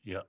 Yeah.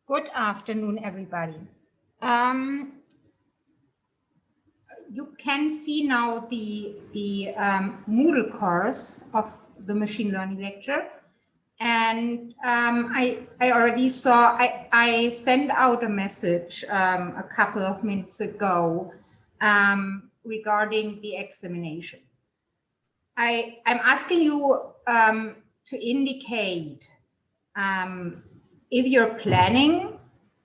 Good afternoon, everybody. You can see now the Moodle course of the machine learning lecture. And I already saw, I sent out a message a couple of minutes ago regarding the examination. I'm asking you to indicate if you're planning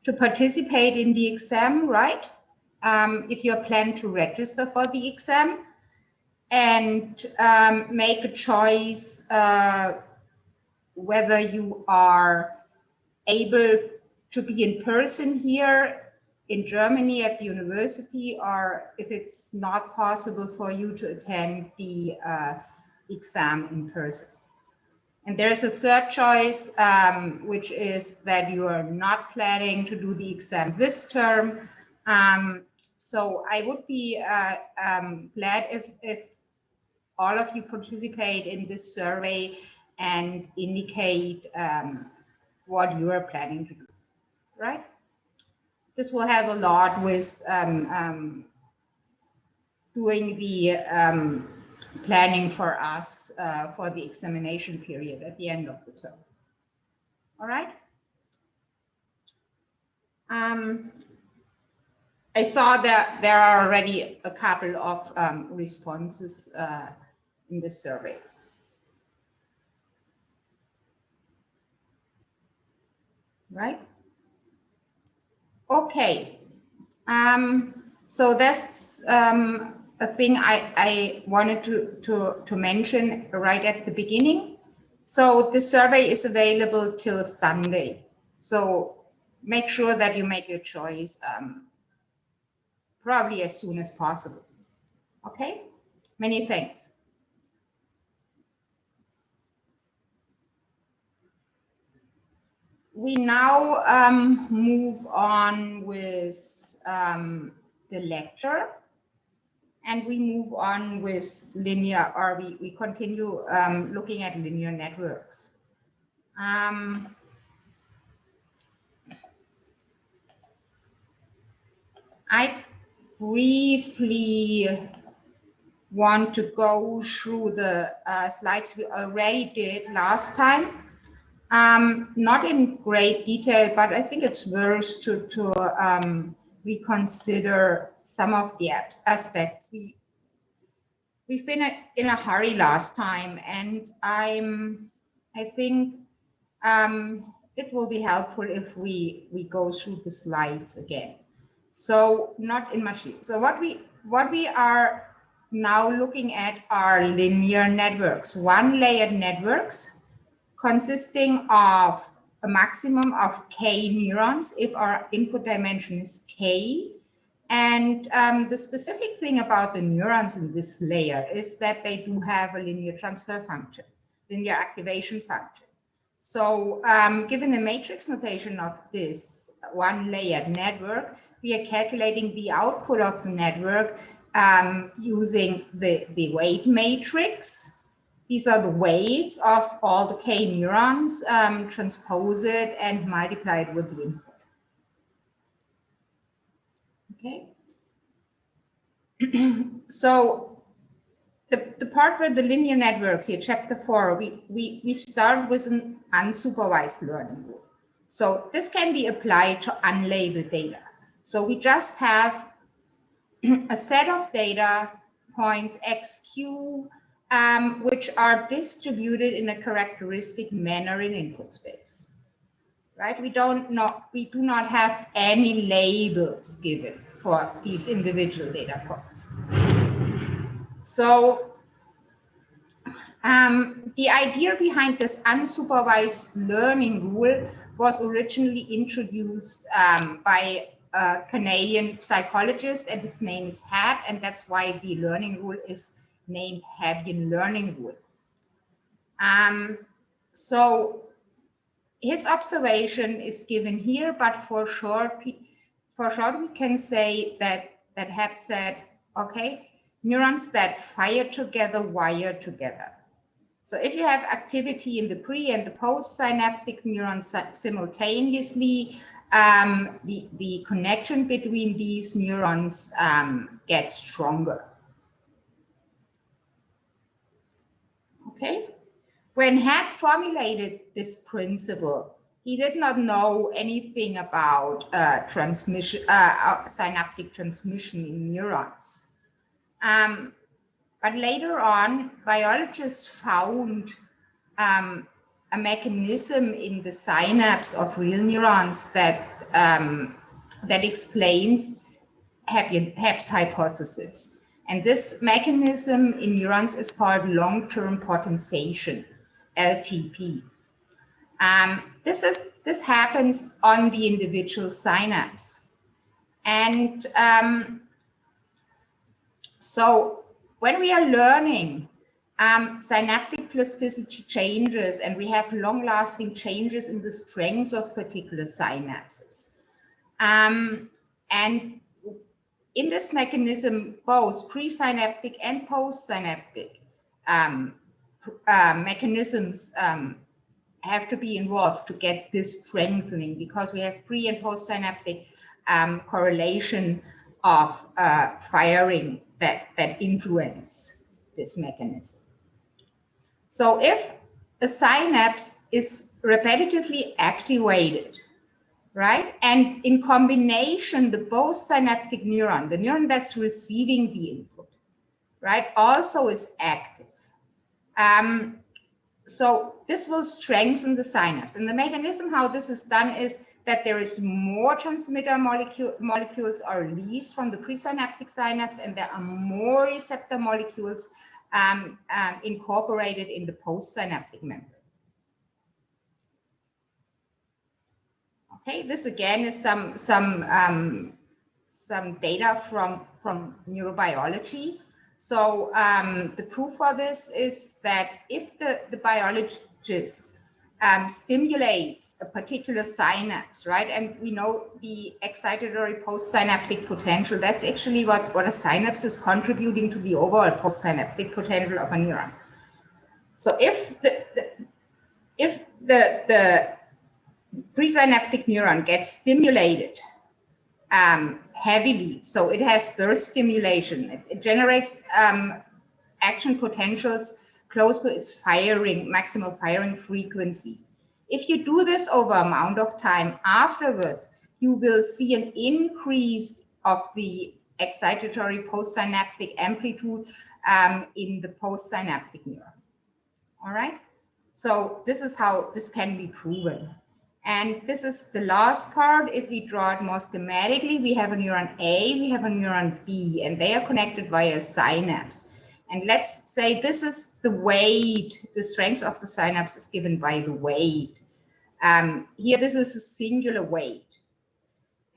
to participate in the exam, right? If you're planning to register for the exam, and make a choice whether you are able to be in person here in Germany at the university, or if it's not possible for you to attend the exam in person. And there's a third choice, which is that you are not planning to do the exam this term. So I would be glad if all of you participate in this survey and indicate what you are planning to do, right? This will help a lot with doing the planning for us for the examination period at the end of the term. All right. I saw that there are already a couple of responses in this survey. Right? Okay. So that's a thing I wanted to mention right at the beginning. So the survey is available till Sunday. So make sure that you make your choice probably as soon as possible. Okay? Many thanks. We now move on with the lecture, and we move on with linear, or we continue looking at linear networks. I briefly want to go through the slides we already did last time. Not in great detail, but I think it's worth to reconsider some of the aspects. We've been in a hurry last time, and I think it will be helpful if we go through the slides again. So not in much. So what we are now looking at are linear networks, one-layered networks consisting of a maximum of k neurons if our input dimension is k. And the specific thing about the neurons in this layer is that they do have a linear transfer function, linear activation function. So given the matrix notation of this one-layered network, we are calculating the output of the network using the weight matrix. These are the weights of all the k neurons, transpose it and multiply it with the input. Okay. So the part where the linear networks here, chapter 4, we start with an unsupervised learning rule. So this can be applied to unlabeled data. So we just have a set of data points xq, which are distributed in a characteristic manner in input space. Right? We do not have any labels given for these individual data points. So the idea behind this unsupervised learning rule was originally introduced by a Canadian psychologist, and his name is Hebb, and that's why the learning rule is named Hebbian learning rule. So his observation is given here, but for short we can say that Hebb said, okay, neurons that fire together wire together. So if you have activity in the pre and the post-synaptic neurons simultaneously, the connection between these neurons gets stronger. Okay. When Hebb formulated this principle, he did not know anything about synaptic transmission in neurons. But later on, biologists found a mechanism in the synapse of real neurons that explains Hebb's hypothesis. And this mechanism in neurons is called long-term potentiation, LTP. This happens on the individual synapse. And so when we are learning, synaptic plasticity changes, and we have long-lasting changes in the strengths of particular synapses. And in this mechanism, both presynaptic and postsynaptic mechanisms have to be involved to get this strengthening, because we have pre and postsynaptic correlation of firing that influence this mechanism. So if a synapse is repetitively activated, right, and in combination, the postsynaptic neuron, the neuron that's receiving the input, right, also is active. So this will strengthen the synapse. And the mechanism how this is done is that there is more transmitter molecules are released from the presynaptic synapse, and there are more receptor molecules incorporated in the postsynaptic membrane. Okay, this again is some data from neurobiology. So the proof for this is that if the biologist stimulates a particular synapse, right, and we know the excitatory postsynaptic potential, that's actually what a synapse is contributing to the overall postsynaptic potential of a neuron. So if the presynaptic neuron gets stimulated heavily, so it has burst stimulation, it generates action potentials close to its maximal firing frequency. If you do this over an amount of time afterwards, you will see an increase of the excitatory postsynaptic amplitude in the postsynaptic neuron. All right, so this is how this can be proven. And this is the last part. If we draw it more schematically, we have a neuron A, we have a neuron B, and they are connected via synapse. And let's say this is the weight, the strength of the synapse is given by the weight. Here, this is a singular weight.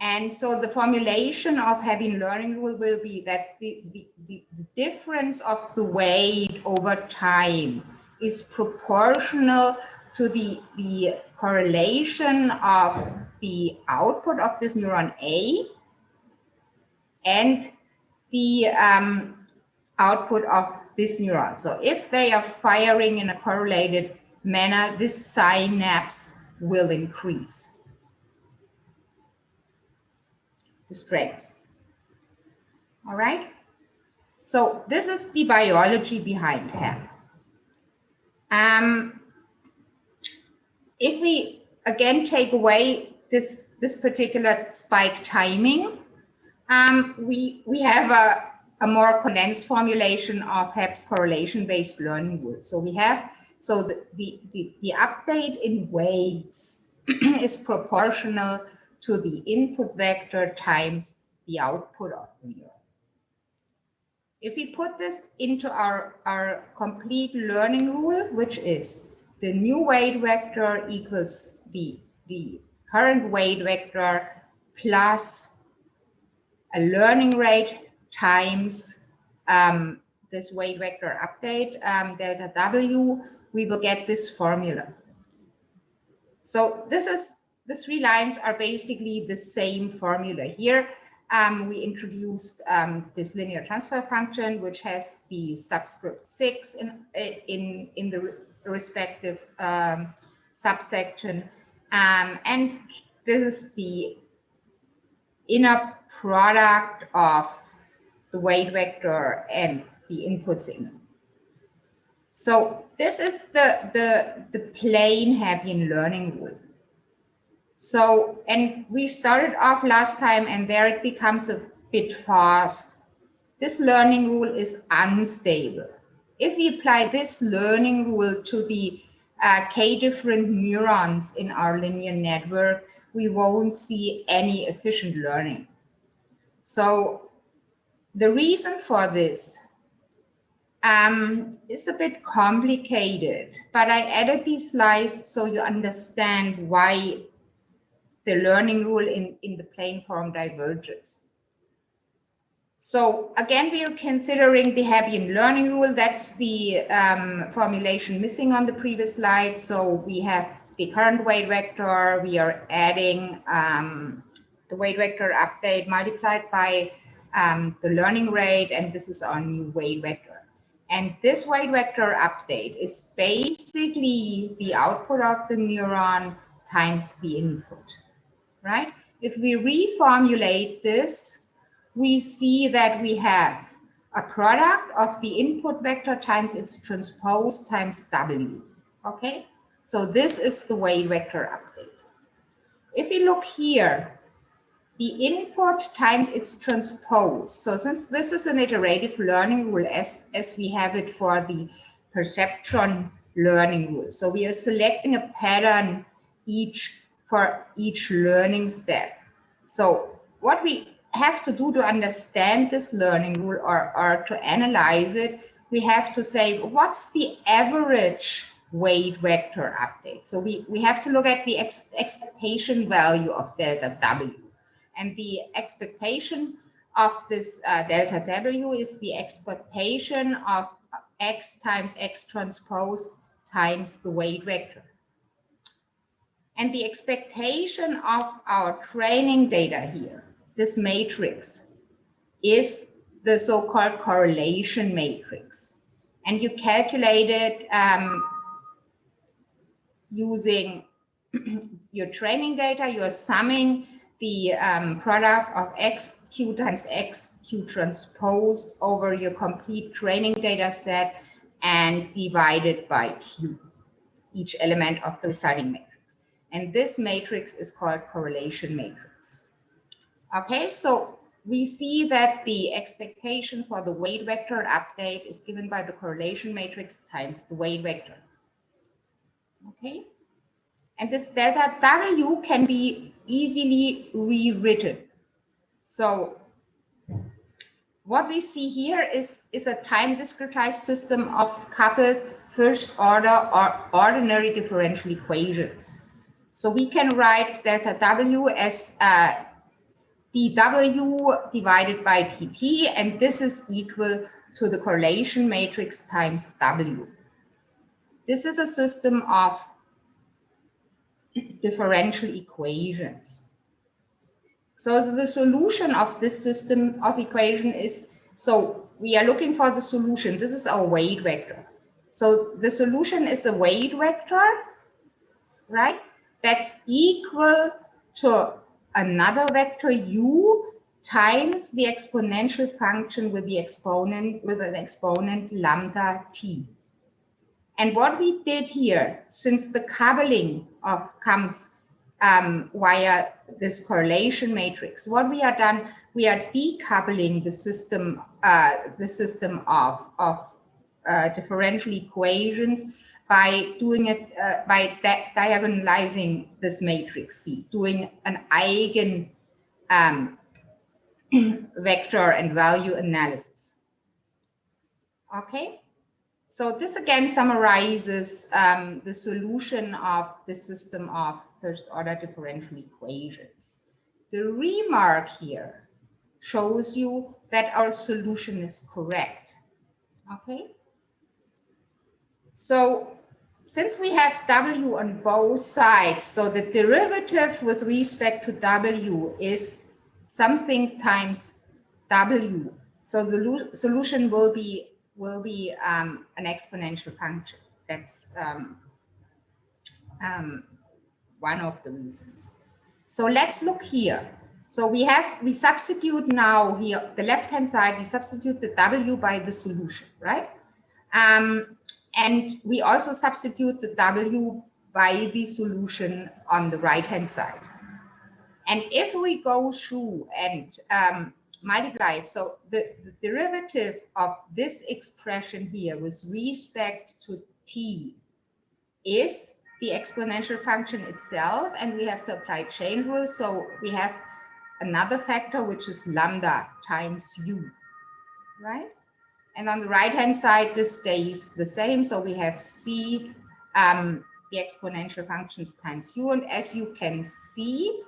And so the formulation of Hebbian learning rule will be that the difference of the weight over time is proportional to the correlation of the output of this neuron A and the output of this neuron. So if they are firing in a correlated manner, this synapse will increase the strength. All right. So this is the biology behind Hebb. If we again take away this particular spike timing, we have a more condensed formulation of HEP's correlation-based learning rule. So we have, so the update in weights is proportional to the input vector times the output of the neuron. If we put this into our complete learning rule, which is the new weight vector equals the current weight vector plus a learning rate times this weight vector update, delta W, we will get this formula. So the three lines are basically the same formula. Here we introduced this linear transfer function, which has the subscript 6 in the respective subsection. And this is the inner product of the weight vector and the input signal. So this is the plain Hebbian learning rule. So, and we started off last time, and there it becomes a bit fast. This learning rule is unstable. If we apply this learning rule to the k different neurons in our linear network, we won't see any efficient learning. So the reason for this is a bit complicated, but I added these slides so you understand why the learning rule in the plain form diverges. So again, we are considering the Hebbian learning rule. That's the formulation missing on the previous slide. So we have the current weight vector. We are adding the weight vector update multiplied by the learning rate, and this is our new weight vector. And this weight vector update is basically the output of the neuron times the input, right? If we reformulate this, we see that we have a product of the input vector times its transpose times W, okay? So this is the weight vector update. If we look here, the input times its transpose. So since this is an iterative learning rule as we have it for the perceptron learning rule. So we are selecting a pattern for each learning step. So what we have to do to understand this learning rule or to analyze it, we have to say, what's the average weight vector update? So we have to look at the expectation value of delta W. And the expectation of this delta W is the expectation of X times X transpose times the weight vector. And the expectation of our training data here, this matrix, is the so-called correlation matrix. And you calculate it using your training data. You're summing the product of XQ times XQ transpose over your complete training data set and divided by Q, each element of the resulting matrix. And this matrix is called correlation matrix. Okay, so we see that the expectation for the weight vector update is given by the correlation matrix times the weight vector. Okay, and this delta W can be easily rewritten. So what we see here is a time discretized system of coupled first order or ordinary differential equations. So we can write delta W as dW divided by dt, and this is equal to the correlation matrix times W. This is a system of differential equations. So the solution of this system of equation is, so we are looking for the solution. This is our weight vector. So the solution is a weight vector, right? That's equal to another vector u times the exponential function with the exponent, with an exponent lambda t. And what we did here, since the coupling comes via this correlation matrix. What we are done, we are decoupling the system of differential equations by doing it by diagonalizing this matrix C, doing an eigen vector and value analysis. Okay. So this again summarizes the solution of the system of first order differential equations. The remark here shows you that our solution is correct. Okay. So since we have W on both sides, so the derivative with respect to W is something times W. So the solution will be an exponential function. That's one of the reasons. So let's look here. So we substitute now here, the left-hand side, we substitute the W by the solution, right? And we also substitute the W by the solution on the right-hand side. And if we go through and multiply it, so the derivative of this expression here with respect to t is the exponential function itself, and we have to apply chain rule. So we have another factor, which is lambda times u, right? And on the right-hand side, this stays the same. So we have c, the exponential functions times u. And as you can see,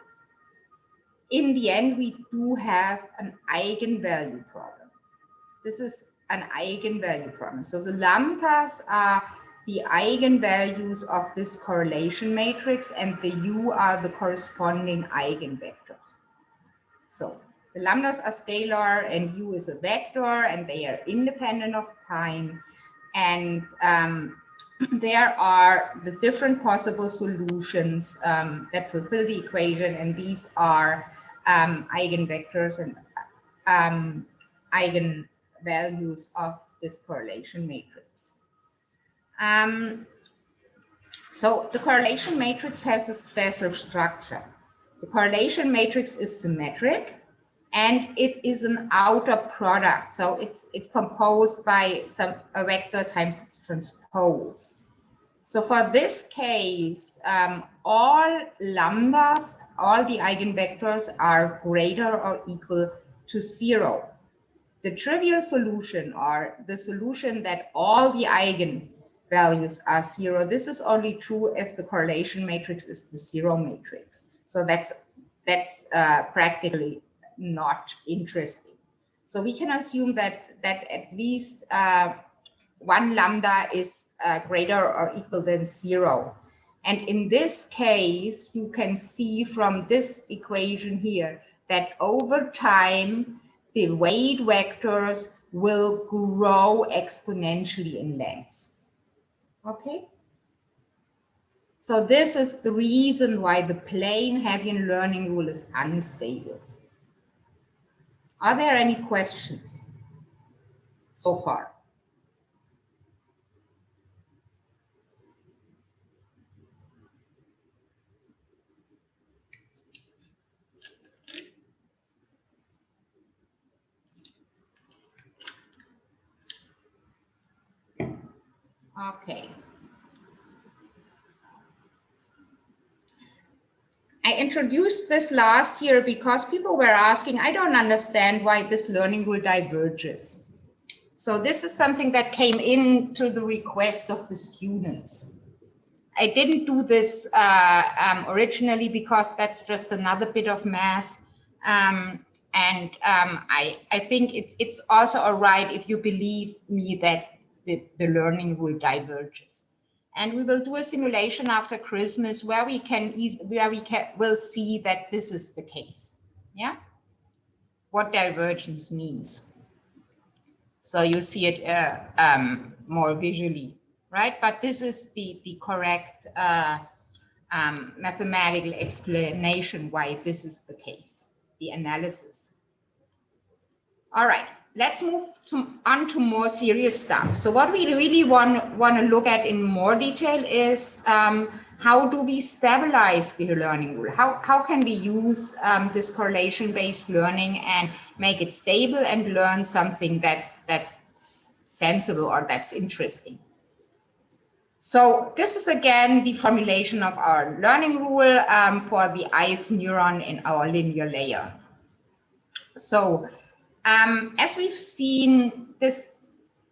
in the end, we do have an eigenvalue problem. This is an eigenvalue problem. So the lambdas are the eigenvalues of this correlation matrix, and the u are the corresponding eigenvectors. So the lambdas are scalar and u is a vector, and they are independent of time. And there are the different possible solutions that fulfill the equation, and these are eigenvectors and eigenvalues of this correlation matrix. So the correlation matrix has a special structure. The correlation matrix is symmetric, and it is an outer product. So it's composed by a vector times its transpose. So for this case, all lambdas, all the eigenvectors are greater or equal to 0. The trivial solution, or the solution that all the eigenvalues are 0, this is only true if the correlation matrix is the 0 matrix. So that's practically not interesting. So we can assume that at least one lambda is greater or equal than 0. And in this case, you can see from this equation here that over time, the weight vectors will grow exponentially in length. Okay? So this is the reason why the plain Hebbian learning rule is unstable. Are there any questions so far? Okay. I introduced this last year because people were asking, I don't understand why this learning rule diverges. So this is something that came in to the request of the students. I didn't do this originally because that's just another bit of math. I think it's also all right if you believe me that the learning rule diverges. And we will do a simulation after Christmas where we'll see that this is the case. Yeah, what divergence means. So you see it more visually, right? But this is the correct mathematical explanation why this is the case, the analysis. All right, let's move on to more serious stuff. So what we really want to look at in more detail is how do we stabilize the learning rule? How can we use this correlation-based learning and make it stable and learn something that's sensible or that's interesting? So this is again the formulation of our learning rule for the ith neuron in our linear layer. So as we've seen,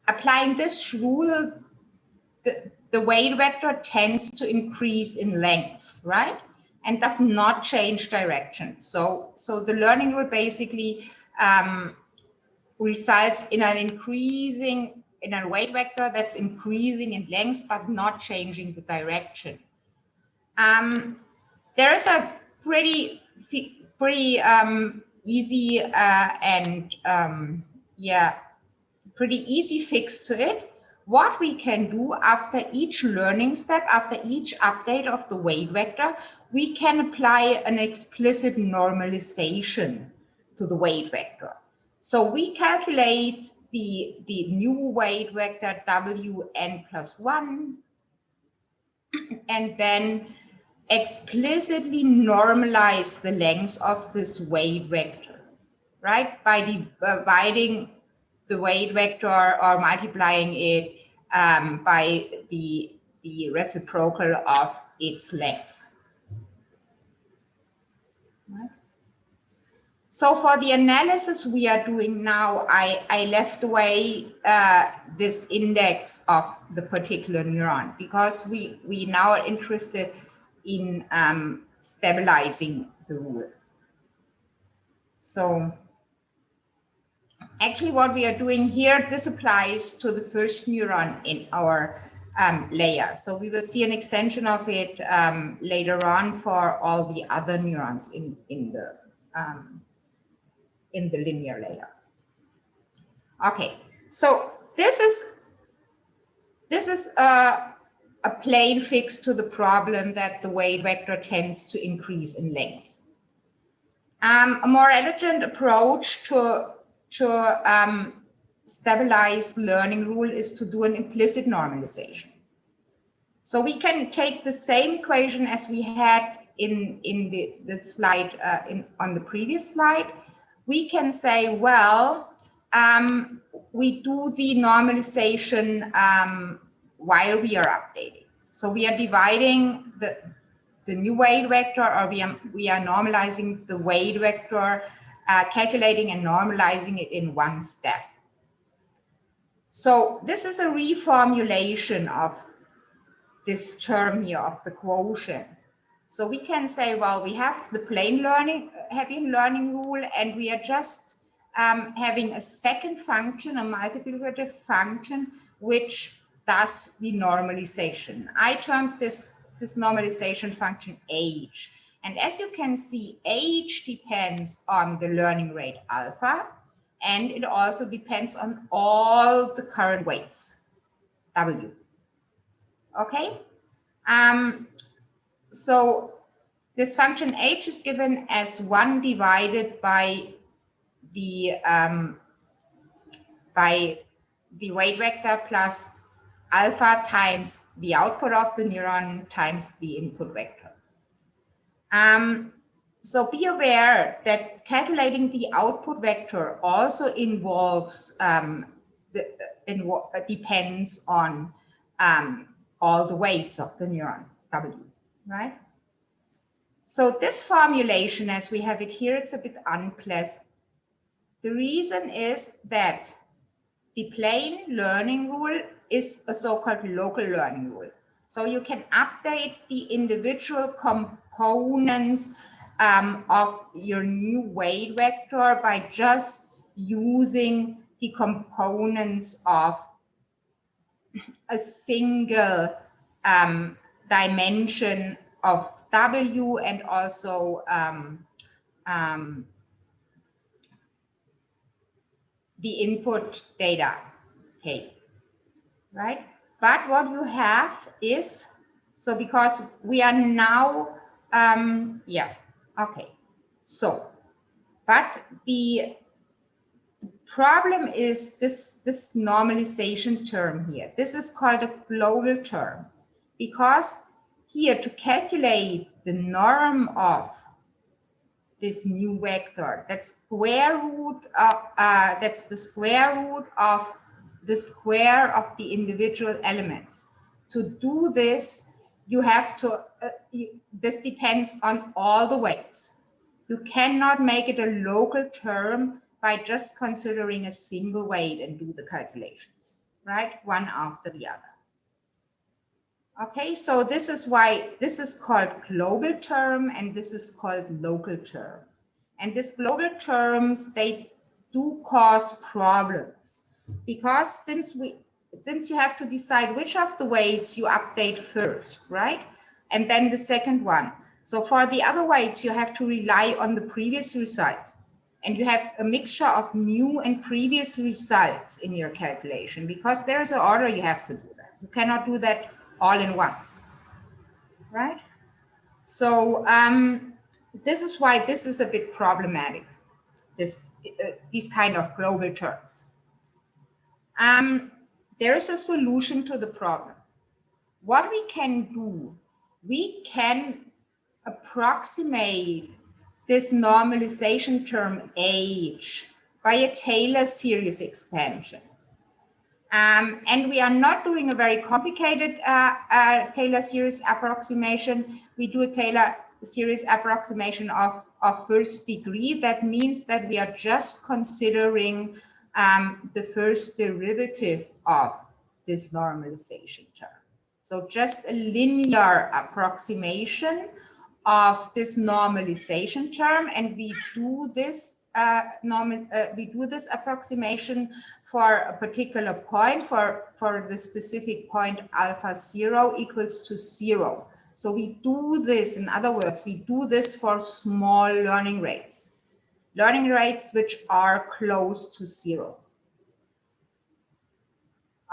applying this rule, the weight vector tends to increase in length, right? And does not change direction. So the learning rule basically results in a weight vector that's increasing in length, but not changing the direction. There is a pretty easy and pretty easy fix to it. What we can do after each learning step, after each update of the weight vector, we can apply an explicit normalization to the weight vector. So we calculate the new weight vector wn+1 and then explicitly normalize the length of this weight vector, right? By dividing the weight vector or multiplying it by the reciprocal of its length. Right? So for the analysis we are doing now, I left away this index of the particular neuron because we now are interested in stabilizing the rule. So actually what we are doing here, this applies to the first neuron in our layer. So we will see an extension of it later on for all the other neurons in the linear layer. Okay, so this is a plain fix to the problem that the weight vector tends to increase in length. A more elegant approach to stabilize learning rule is to do an implicit normalization. So we can take the same equation as we had in the slide on the previous slide. We can say, well, we do the normalization while we are updating. So we are dividing the new weight vector, or we are normalizing the weight vector, calculating and normalizing it in one step. So this is a reformulation of this term here of the quotient. So we can say, well, we have the plain Hebbian learning rule, and we are just having a second function, a multiplicative function, which does the normalization. I termed this normalization function h. And as you can see, h depends on the learning rate alpha, and it also depends on all the current weights, w. Okay? So this function h is given as 1 divided by the weight vector plus alpha times the output of the neuron times the input vector. So be aware that calculating the output vector also involves depends on all the weights of the neuron W, right? So this formulation, as we have it here, it's a bit unpleasant. The reason is that the plain learning rule is a so-called local learning rule. So you can update the individual components of your new weight vector by just using the components of a single dimension of W and also the input data K, right? But what you have is, so because we are now, yeah, okay. So, but the problem is this normalization term here. This is called a global term because here to calculate the norm of this new vector, that's the square root of the square of the individual elements. To do this, you have to, this depends on all the weights. You cannot make it a local term by just considering a single weight and do the calculations, right? One after the other. Okay, so this is why this is called global term and this is called local term. And these global terms, they do cause problems because since you have to decide which of the weights you update first, right? And then the second one. So for the other weights, you have to rely on the previous result. And you have a mixture of new and previous results in your calculation because there's an order you have to do that. You cannot do that all in once, right? So this is why this is a bit problematic, these kind of global terms. There is a solution to the problem. What we can do, we can approximate this normalization term H by a Taylor series expansion. And we are not doing a very complicated Taylor series approximation. We do a Taylor series approximation of first degree. That means that we are just considering the first derivative of this normalization term. So just a linear approximation of this normalization term, and we do this approximation for a particular point, for the specific point alpha 0 equals to 0. So we do this, in other words, we do this for small learning rates which are close to 0.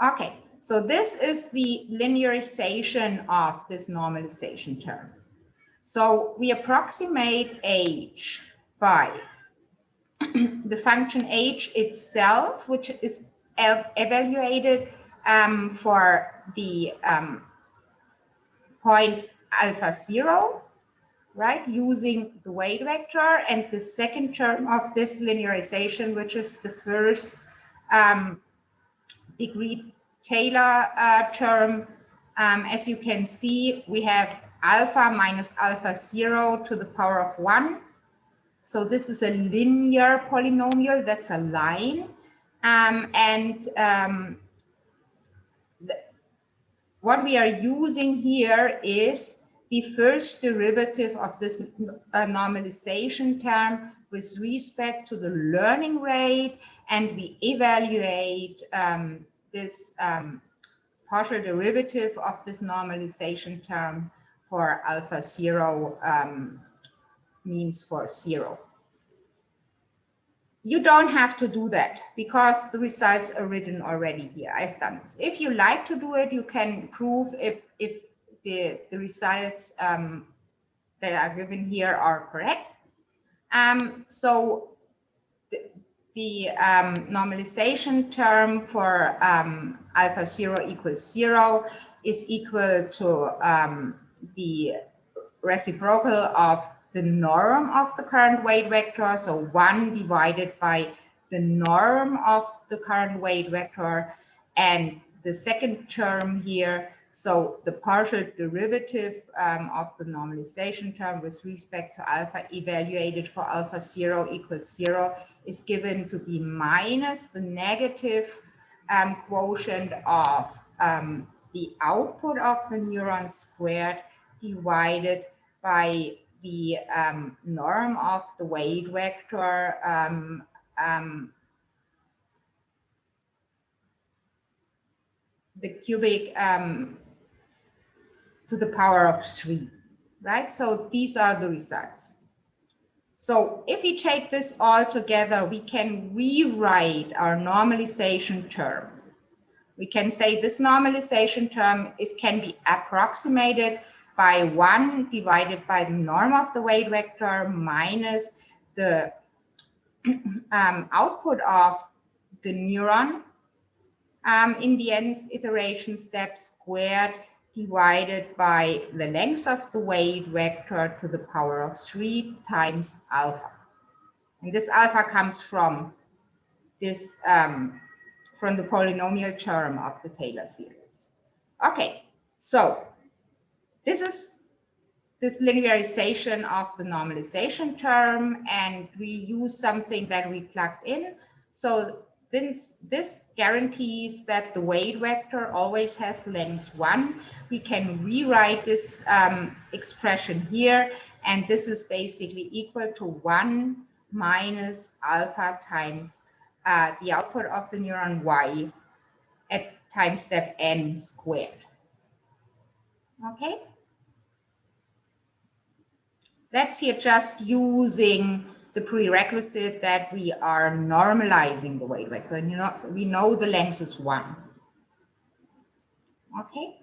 Okay, so this is the linearization of this normalization term. So we approximate H by the function H itself, which is evaluated for the point alpha 0, right, using the weight vector, and the second term of this linearization, which is the first degree Taylor term. As you can see, we have alpha minus alpha 0 to the power of 1. So this is a linear polynomial, that's a line. What we are using here is the first derivative of this normalization term with respect to the learning rate, and we evaluate this partial derivative of this normalization term for alpha 0 means for 0. You don't have to do that because the results are written already here. I've done this. If you like to do it, you can prove if the results that are given here are correct. So the normalization term for alpha 0 equals 0 is equal to the reciprocal of the norm of the current weight vector, so 1 divided by the norm of the current weight vector, and the second term here, so the partial derivative of the normalization term with respect to alpha evaluated for alpha 0 equals 0 is given to be minus the negative quotient of the output of the neuron squared divided by the norm of the weight vector the cubic to the power of 3, right? So these are the results. So if we take this all together, we can rewrite our normalization term. We can say this normalization term can be approximated by 1 divided by the norm of the weight vector minus the output of the neuron in the nth iteration step squared divided by the length of the weight vector to the power of 3 times alpha. And this alpha comes from this from the polynomial term of the Taylor series. Okay, so this is this linearization of the normalization term, and we use something that we plugged in. So this guarantees that the weight vector always has length 1. We can rewrite this expression here, and this is basically equal to 1 minus alpha times the output of the neuron y at time step n squared. Okay? That's here just using the prerequisite that we are normalizing the weight vector. And we know the length is 1. Okay.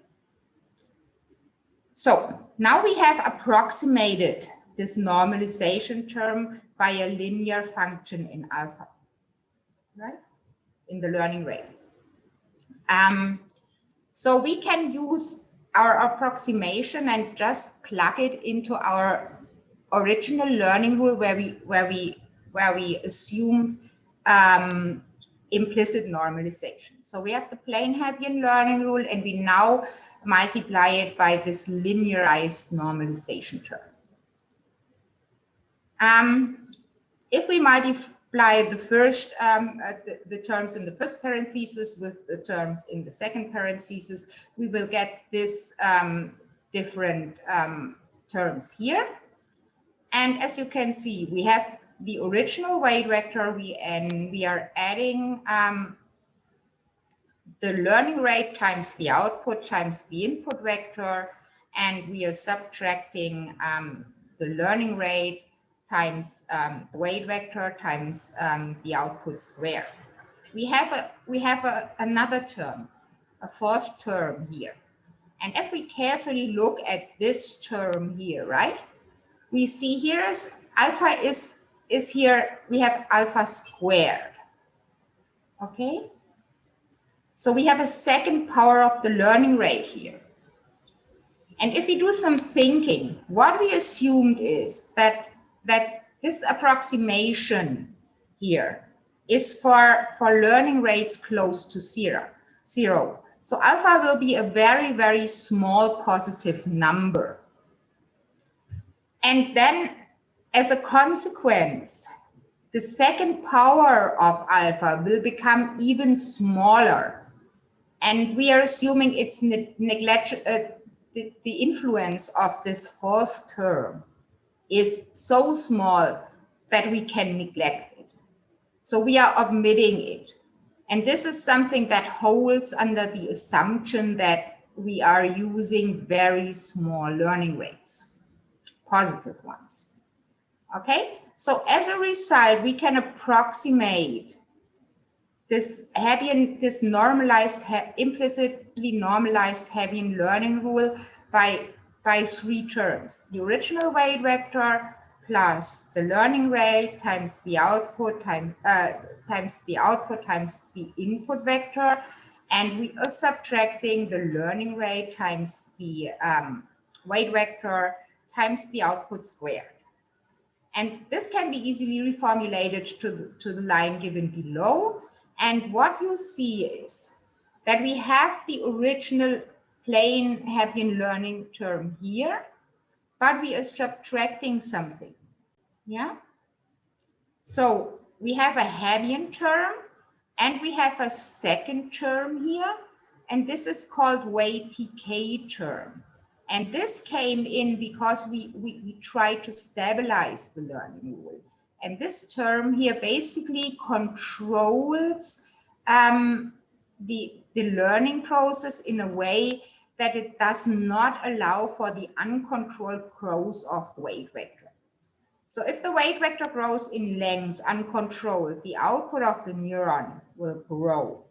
So now we have approximated this normalization term by a linear function in alpha, right? In the learning rate. So we can use our approximation and just plug it into our original learning rule where we assumed implicit normalization. So we have the plain Hebbian learning rule, and we now multiply it by this linearized normalization term. If we multiply the first the terms in the first parenthesis with the terms in the second parenthesis, we will get this different terms here. And as you can see, we have the original weight vector, and we are adding the learning rate times the output times the input vector, and we are subtracting the learning rate times the weight vector times the output square. We have another term, a fourth term here. And if we carefully look at this term here, right? We see here is alpha is here, we have alpha squared. Okay? So we have a second power of the learning rate here. And if we do some thinking, what we assumed is that this approximation here is for learning rates close to zero. So alpha will be a very, very small positive number. And then as a consequence, the second power of alpha will become even smaller. And we are assuming it's the influence of this fourth term is so small that we can neglect it. So we are omitting it. And this is something that holds under the assumption that we are using very small learning rates, positive ones. Okay, so as a result, we can approximate this Hebbian, this normalized, implicitly normalized Hebbian learning rule by 3 terms: the original weight vector plus the learning rate times the output times the input vector, and we are subtracting the learning rate times the weight vector times the output squared. And this can be easily reformulated to the line given below. And what you see is that we have the original plain Hebbian learning term here, but we are subtracting something. Yeah. So we have a Hebbian term, and we have a second term here, and this is called weight TK term. And this came in because we tried to stabilize the learning rule. And this term here basically controls the learning process in a way that it does not allow for the uncontrolled growth of the weight vector. So if the weight vector grows in length uncontrolled, the output of the neuron will grow,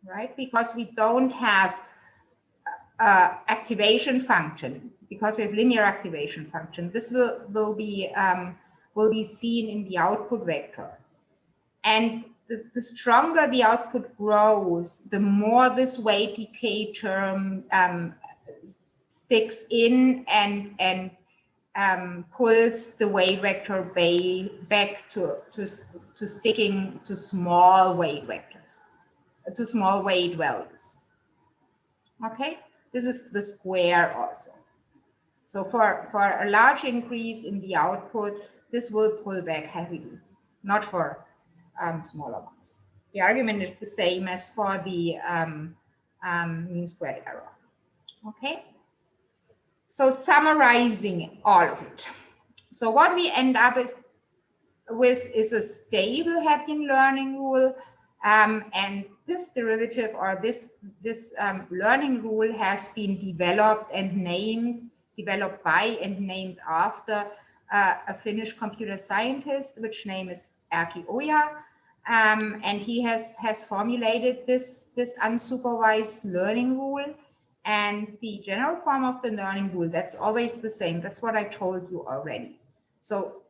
right? Because we don't have activation function, because we have linear activation function. This will be seen in the output vector. And the stronger the output grows, the more this weight decay term sticks in and pulls the weight vector back to sticking to small weight vectors, to small weight values. Okay, this is the square also. So for a large increase in the output, this will pull back heavily, not for smaller ones. The argument is the same as for the mean squared error. Okay, so summarizing all of it. So what we end up with is a stable Heppian learning rule, and this derivative or this learning rule has been developed by and named after a Finnish computer scientist, which name is Erkki Oja, and he has formulated this unsupervised learning rule. And the general form of the learning rule, that's always the same. That's what I told you already. So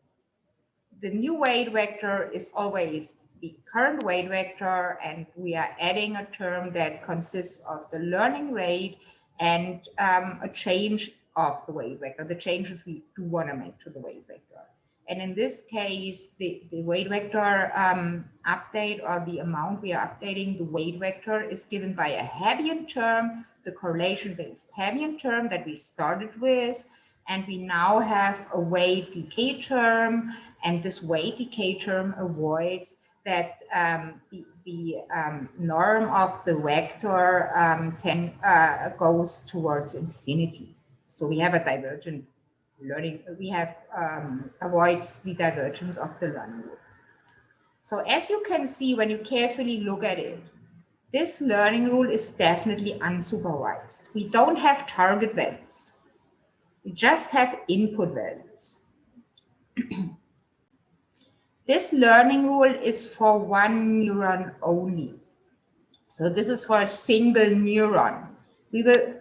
the new weight vector is always the current weight vector, and we are adding a term that consists of the learning rate and a change of the weight vector, the changes we do want to make to the weight vector. And in this case, the weight vector update, or the amount we are updating the weight vector, is given by a Heppian term, the correlation-based Heppian term that we started with. And we now have a weight decay term, and this weight decay term avoids that the norm of the vector goes towards infinity. So we have a divergent learning, we have avoids the divergence of the learning rule. So as you can see, when you carefully look at it, this learning rule is definitely unsupervised. We don't have target values. We just have input values. This learning rule is for one neuron only. So this is for a single neuron. We will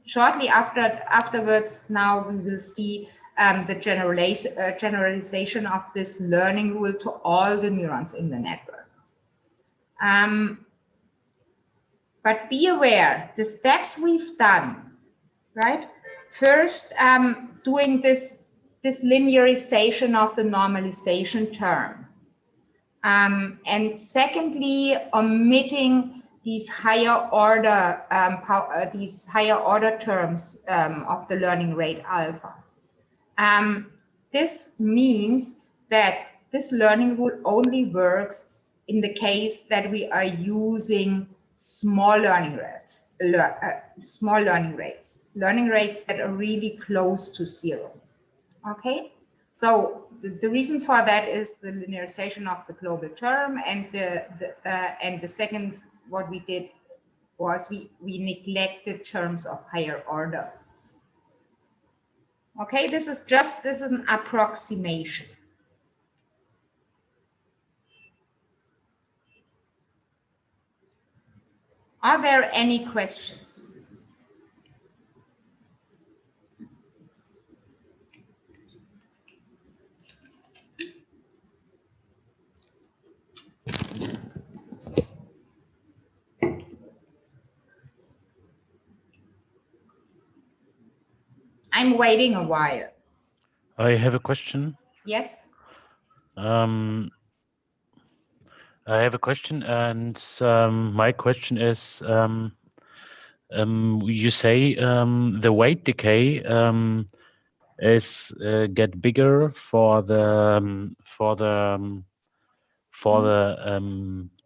shortly afterwards, now we will see the generalization of this learning rule to all the neurons in the network. But be aware, the steps we've done, right? First, doing this linearization of the normalization term. And secondly, omitting these higher order terms of the learning rate alpha. This means that this learning rule only works in the case that we are using small learning rates, learning rates that are really close to zero. Okay, so the reason for that is the linearization of the global term, and the second, what we did was we neglected terms of higher order. Okay, this is an approximation. Are there any questions? I'm waiting a while. I have a question. Yes. I have a question, and my question is, you say the weight decay is get bigger for the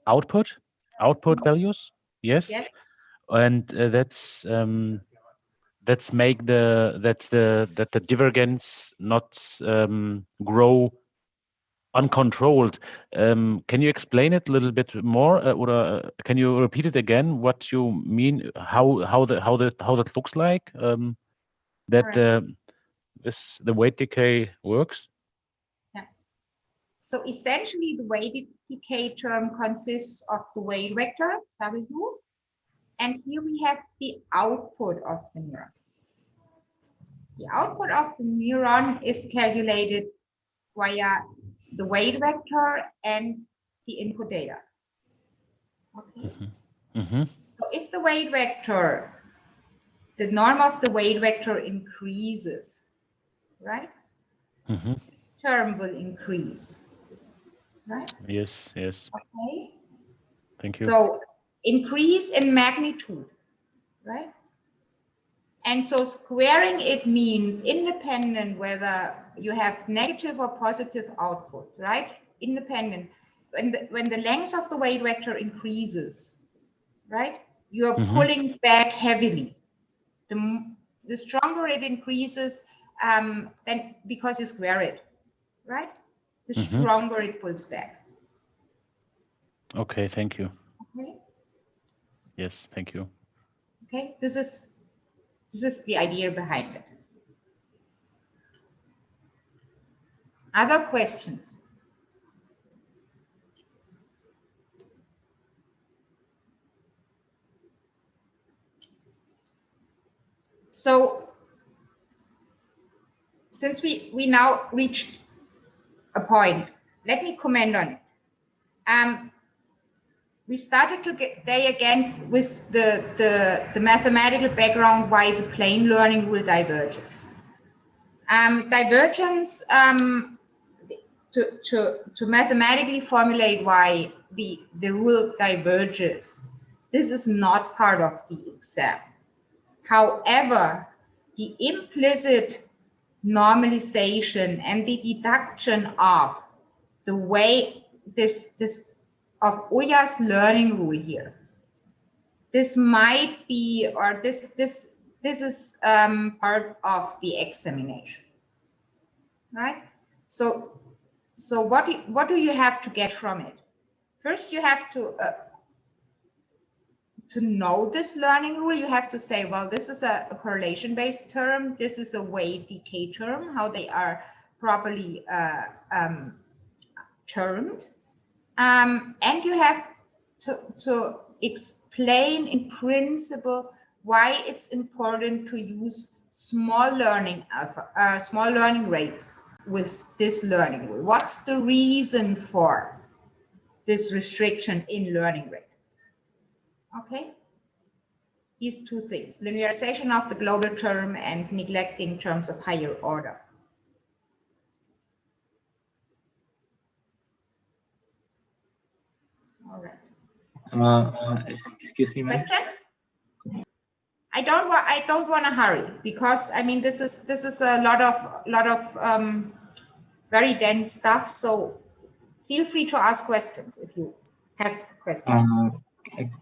output values, yes, Yes. and that's make that the divergence not grow uncontrolled. Can you explain it a little bit more, or can you repeat it again? What you mean? How that looks like? That the weight decay works? Yeah. So essentially, the weight decay term consists of the weight vector W, and here we have the output of the neuron. The output of the neuron is calculated via the weight vector and the input data. Okay. So if the weight vector, the norm of the weight vector increases, right? This term will increase, right? Yes, yes. Okay. Thank you. So increase in magnitude, right? And so squaring it means independent whether you have negative or positive outputs, right? Independent. When the length of the weight vector increases, right? You are pulling back heavily. The stronger it increases, then because you square it, right? The stronger it pulls back. Okay, thank you. Okay. Yes, thank you. Okay, this is the idea behind it. Other questions? So since we now reached a point, let me comment on it. We started today again with the mathematical background why the plane learning rule diverges. Divergence, to mathematically formulate why the rule diverges, this is not part of the exam. However, the implicit normalization and the deduction of the way this of Oya's learning rule here, this might be, or this is part of the examination, right? So what do you have to get from it? First, you have to know this learning rule. You have to say, well, this is a correlation-based term. This is a weight decay term, how they are properly termed. And you have to explain in principle why it's important to use small learning rates with this learning rule. What's the reason for this restriction in learning rate? Okay, these two things, linearization of the global term and neglecting terms of higher order. All right. Excuse me, ma'am. Question? I don't want to hurry, because I mean this is a lot of very dense stuff. So feel free to ask questions if you have questions.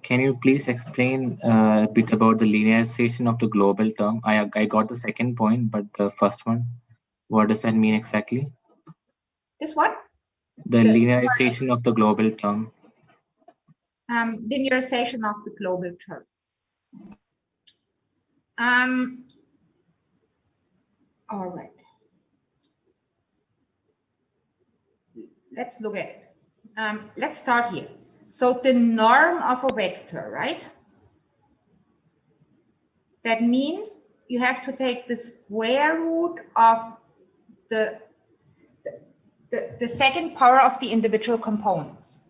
Can you please explain a bit about the linearization of the global term? I got the second point, but the first one, what does that mean exactly? This one? The linearization of the global term. Linearization of the global term. All right. Let's look at it. Let's start here. So the norm of a vector, right? That means you have to take the square root of the second power of the individual components.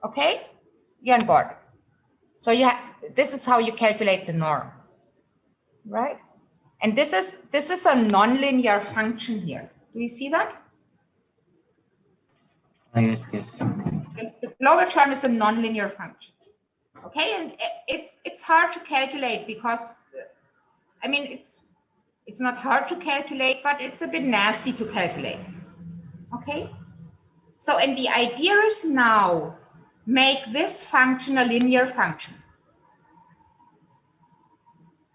Okay, you're on board. So this is how you calculate the norm, right? And this is a nonlinear function here. Do you see that? Yes, yes. The global term is a nonlinear function. Okay, and it's hard to calculate because, I mean, it's not hard to calculate, but it's a bit nasty to calculate. Okay, so and the idea is now make this function a linear function.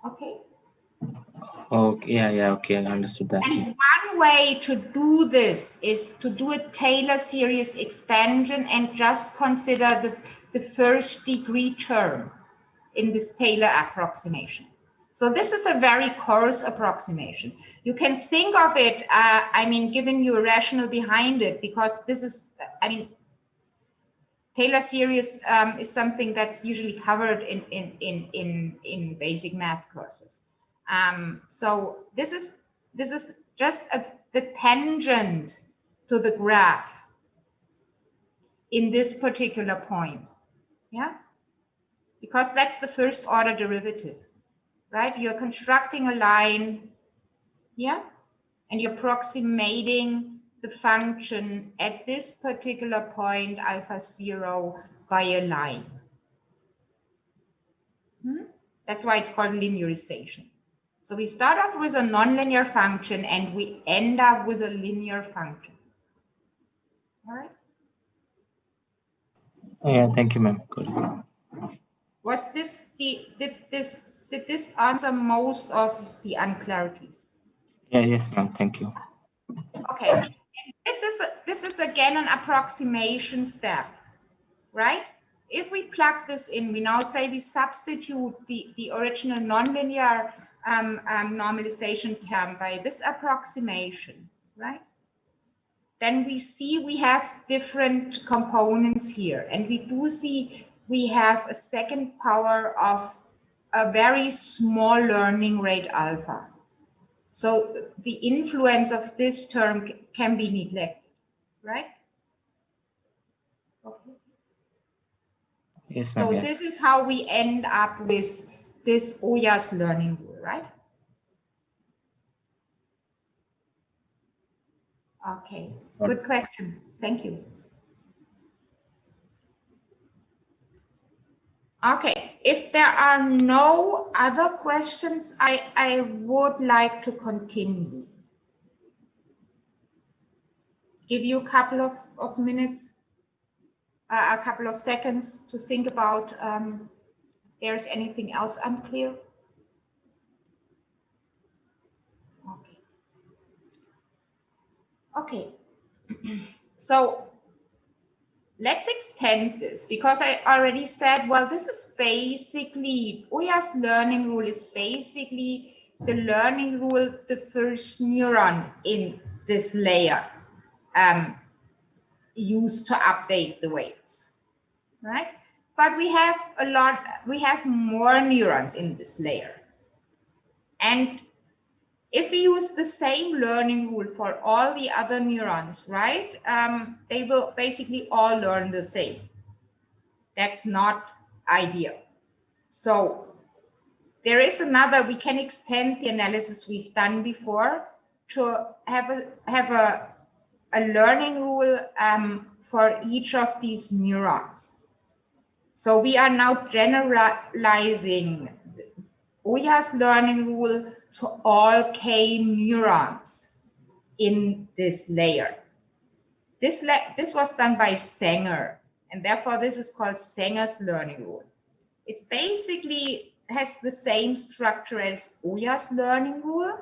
Okay. Okay, yeah, okay, I understood that. And one way to do this is to do a Taylor series expansion and just consider the first degree term in this Taylor approximation. So this is a very coarse approximation. You can think of it, I mean, giving you a rationale behind it, because this is, I mean, Taylor series is something that's usually covered in basic math courses. So this is just the tangent to the graph in this particular point. Yeah, because that's the first order derivative, right? You're constructing a line, yeah, and you're approximating the function at this particular point alpha 0 by a line. That's why it's called linearization. So we start off with a nonlinear function and we end up with a linear function. All right. Yeah, thank you, ma'am. Good. Was this did this answer most of the unclarities? Yeah, yes, ma'am. Thank you. Okay. And this is again an approximation step, right? If we plug this in, we now say we substitute the original nonlinear normalization term by this approximation, right? Then we see we have different components here, and we do see we have a second power of a very small learning rate alpha. So the influence of this term can be neglected, right? Okay. Yes, ma'am. So Yes. this is how we end up with this Oyas learning rule, right? Okay, good question. Thank you. Okay, if there are no other questions, I would like to continue. Give you a couple of minutes, a couple of seconds to think about if there's anything else unclear. Okay. Okay. So let's extend this because I already said, well, this is basically, Oyas learning rule is basically the learning rule, the first neuron in this layer used to update the weights, right? But we have we have more neurons in this layer. And if we use the same learning rule for all the other neurons, right? They will basically all learn the same. That's not ideal. So there is another, we can extend the analysis we've done before to have a learning rule for each of these neurons. So we are now generalizing Oyas learning rule to all K neurons in this layer. This was done by Sanger, and therefore this is called Sanger's learning rule. It's basically has the same structure as Oyas learning rule,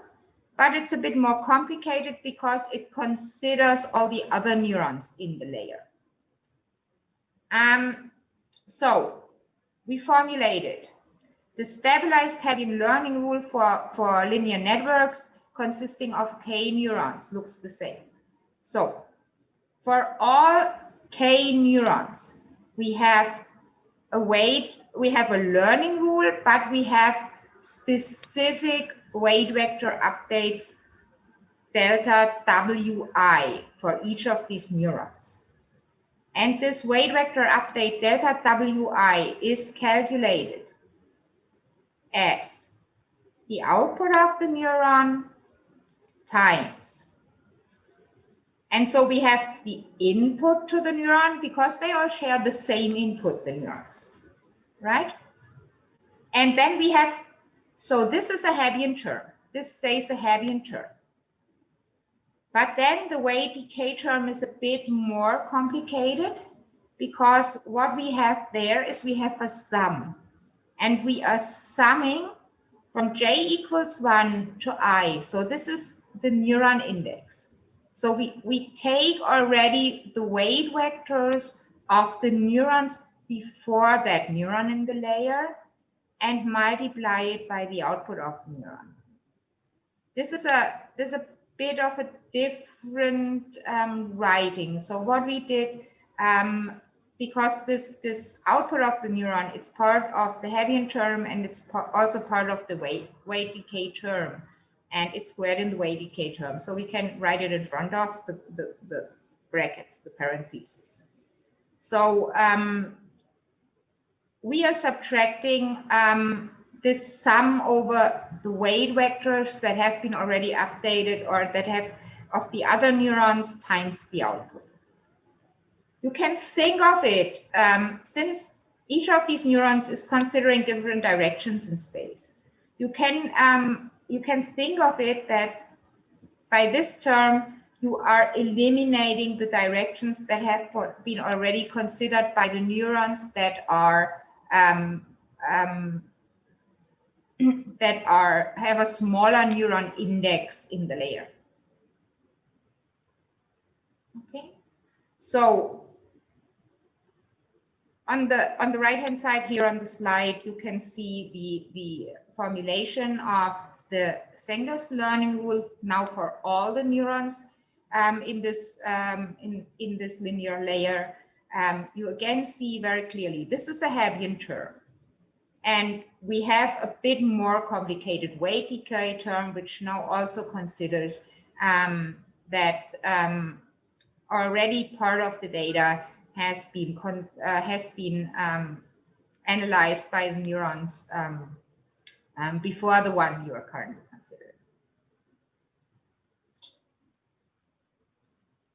but it's a bit more complicated because it considers all the other neurons in the layer. So we formulated the stabilized Hebbian learning rule for linear networks consisting of K neurons looks the same. So for all K neurons, we have a weight, we have a learning rule, but we have specific weight vector updates delta Wi for each of these neurons. And this weight vector update delta Wi is calculated as the output of the neuron times. And so we have the input to the neuron because they all share the same input, the neurons, right? And then we have, so this is a Hebbian term. This says a Hebbian term. But then the weight decay term is a bit more complicated because what we have there is we have a sum. And we are summing from j equals 1 to I. So this is the neuron index. So we take already the weight vectors of the neurons before that neuron in the layer and multiply it by the output of the neuron. This is a bit of a different writing. So what we did, because this output of the neuron, it's part of the Hebbian term and it's also part of the weight decay term, and it's squared in the weight decay term. So we can write it in front of the brackets, the parentheses. So we are subtracting this sum over the weight vectors that have been already updated or that have of the other neurons times the output. You can think of it, since each of these neurons is considering different directions in space. You can think of it that by this term, you are eliminating the directions that have been already considered by the neurons that are have a smaller neuron index in the layer. Okay, so on the right hand side here on the slide, you can see the formulation of the Senger's learning rule now for all the neurons in this linear layer. You again see very clearly this is a Hebbian term, and we have a bit more complicated weight decay term, which now also considers that already part of the data has been analyzed by the neurons before the one you are currently considering.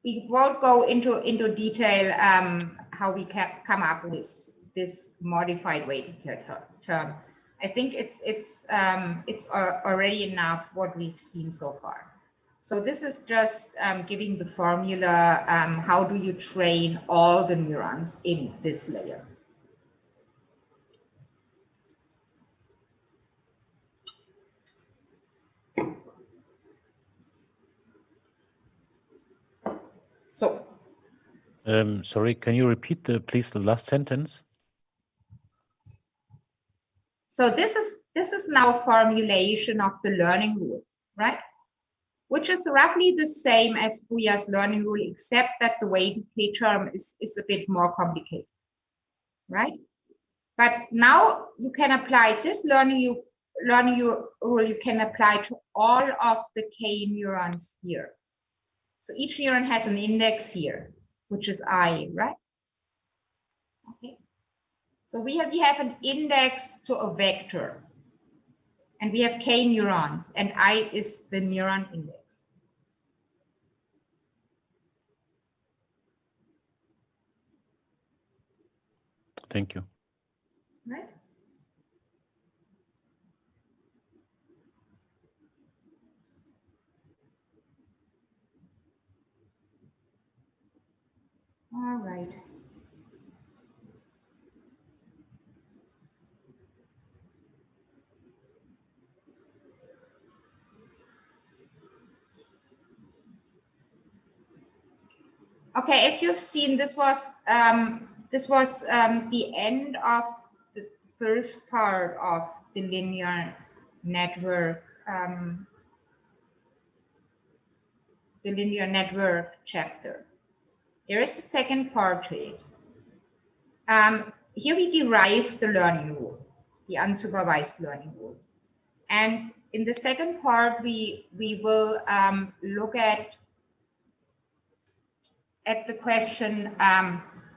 We won't go into detail how we can come up with this modified weight decay term. I think it's already enough what we've seen so far. So this is just giving the formula, how do you train all the neurons in this layer. So. Sorry, can you repeat please the last sentence? So this is now a formulation of the learning rule, right? Which is roughly the same as Booyah's learning rule, except that the weight decay term is a bit more complicated, right? But now you can apply this learning rule, you can apply to all of the K neurons here. So each neuron has an index here, which is I, right? Okay. So we have an index to a vector, and we have K neurons, and I is the neuron index. Thank you. Right? All right. Okay, as you've seen, this was the end of the first part of the linear network, chapter. There is a second part to it. Here we derive the learning rule, the unsupervised learning rule. And in the second part, we will look at the question,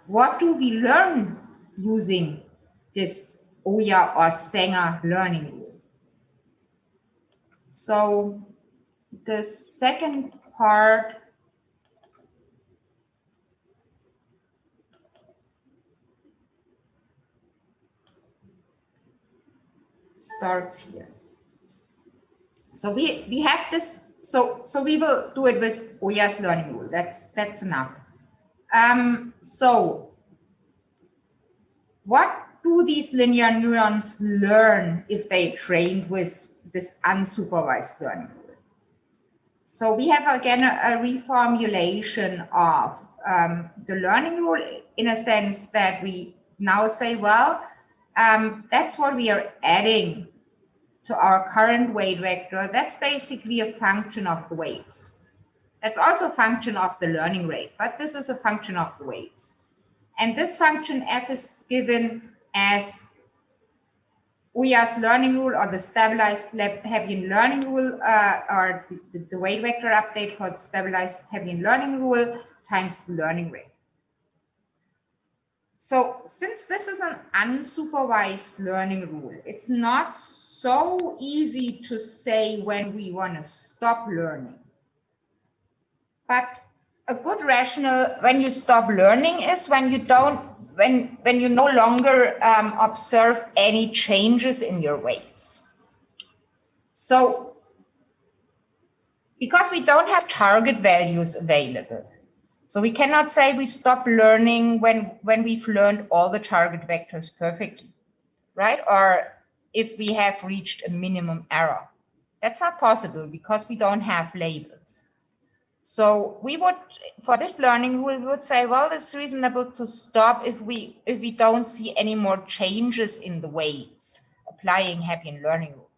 what do we learn using this Booyah or Sanger learning rule? So the second part starts here. So we have this, so we will do it with Booyah's learning rule. That's enough. So what do these linear neurons learn if they trained with this unsupervised learning rule? So we have again a reformulation of the learning rule in a sense that we now say, well, that's what we are adding to our current weight vector. That's basically a function of the weights. That's also a function of the learning rate, but this is a function of the weights. And this function f is given as Booyah's learning rule, or the stabilized Hebbian learning rule, or the weight vector update for the stabilized Hebbian learning rule times the learning rate. So since this is an unsupervised learning rule, it's not so easy to say when we want to stop learning. But a good rationale when you stop learning is when you don't, when you no longer observe any changes in your weights. So because we don't have target values available, so we cannot say we stop learning when we've learned all the target vectors perfectly, right? Or if we have reached a minimum error. That's not possible because we don't have labels. So we would, for this learning rule, we would say, well, it's reasonable to stop if we don't see any more changes in the weights, applying Hebbian learning rule,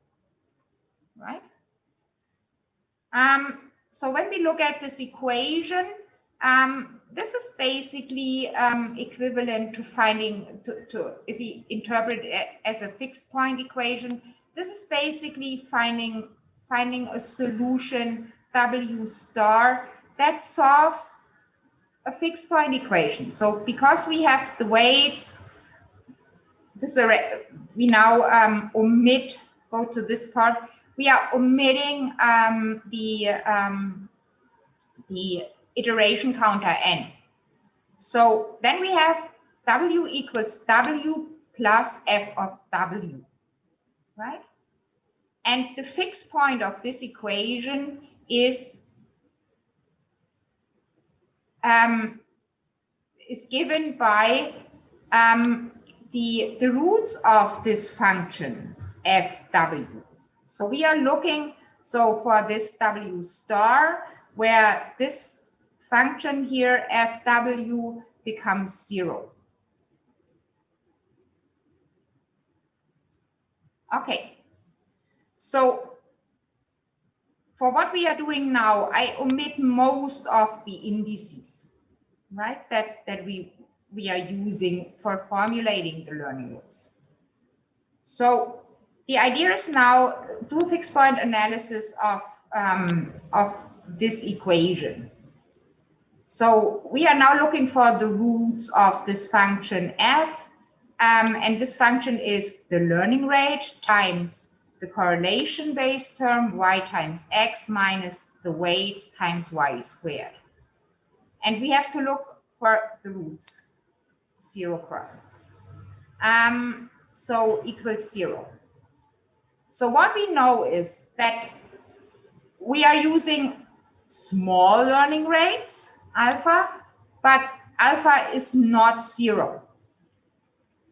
right? So when we look at this equation, this is basically equivalent to finding, if we interpret it as a fixed point equation, this is basically finding a solution W star that solves a fixed point equation. So because we have the weights, this is we now omit, go to this part, we are omitting the iteration counter n. So then we have W equals W plus F of W, right? And the fixed point of this equation is given by the roots of this function fw. So we are looking, so for this W star, where this function here fw becomes 0. Okay, so for what we are doing now, I omit most of the indices, right, that we are using for formulating the learning rules. So the idea is now do a fixed point analysis of this equation. So we are now looking for the roots of this function f, and this function is the learning rate times the correlation-based term y times x minus the weights times y squared. And we have to look for the roots, 0 crossings. So equals 0. So what we know is that we are using small learning rates, alpha, but alpha is not 0.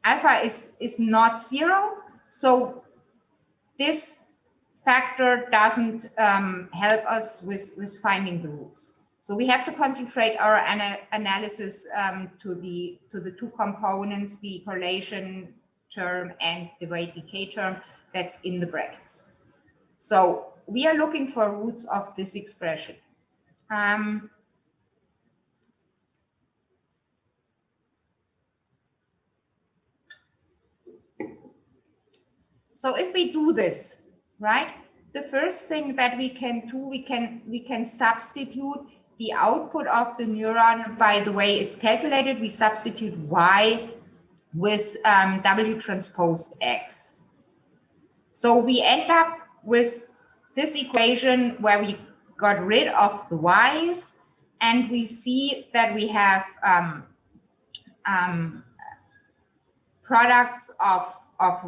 Alpha is not 0, so this factor doesn't help us with finding the roots. So we have to concentrate our analysis to the two components, the correlation term and the weight decay term that's in the brackets. So we are looking for roots of this expression. So if we do this, right, the first thing that we can do, we can substitute the output of the neuron by the way it's calculated. We substitute y with W transposed x. So we end up with this equation where we got rid of the y's, and we see that we have products of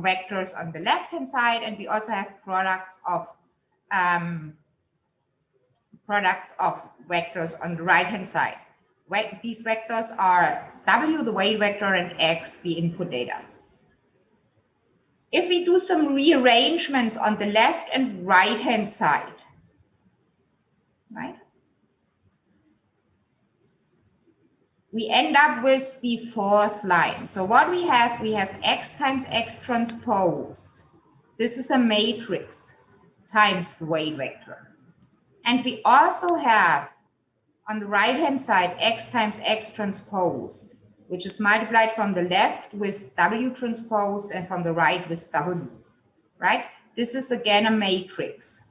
vectors on the left-hand side, and we also have products of vectors on the right-hand side. These vectors are W, the weight vector, and X, the input data. If we do some rearrangements on the left and right-hand side, right, we end up with the fourth line. So what we have X times X transposed. This is a matrix times the weight vector. And we also have on the right-hand side X times X transposed, which is multiplied from the left with W transposed and from the right with W, right? This is again a matrix,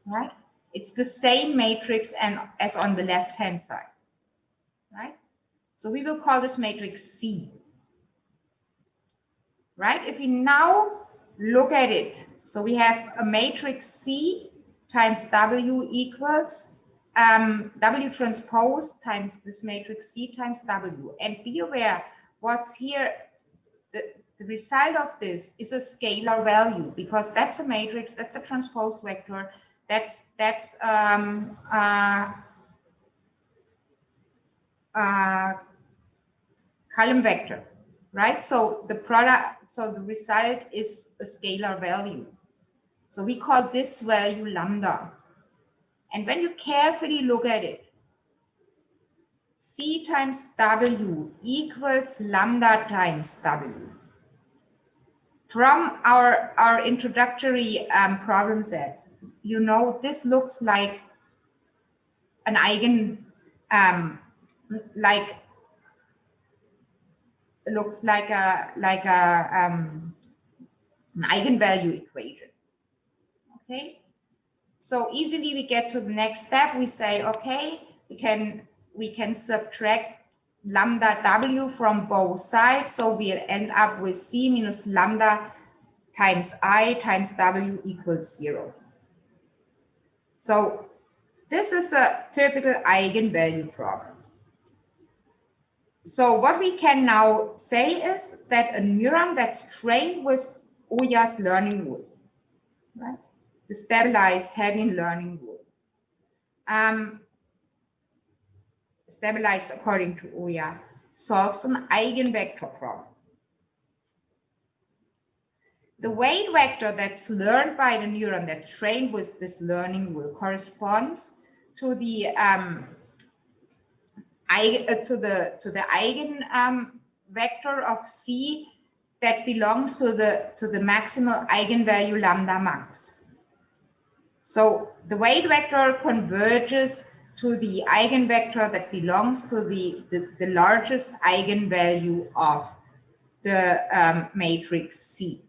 right? It's the same matrix as on the left-hand side, right? So we will call this matrix C. right? If we now look at it, so we have a matrix C times W equals W transpose times this matrix C times W. And be aware, what's here, the result of this is a scalar value, because that's a matrix, that's a transpose vector, that's column vector, right? So the product, so the result is a scalar value. So we call this value lambda. And when you carefully look at it, C times W equals lambda times W. From our introductory problem set, you know, this looks like an an eigenvalue equation. Okay, so easily we get to the next step. We say, okay, we can subtract lambda W from both sides, so we'll end up with C minus lambda times I times W equals 0. So this is a typical eigenvalue problem. So what we can now say is that a neuron that's trained with Oya's learning rule, right? The stabilized Hebbian learning rule, stabilized according to Oya, solves an eigenvector problem. The weight vector that's learned by the neuron that's trained with this learning rule corresponds to the eigen vector of C that belongs to the maximal eigenvalue lambda max. So the weight vector converges to the eigenvector that belongs to the largest eigenvalue of the matrix C.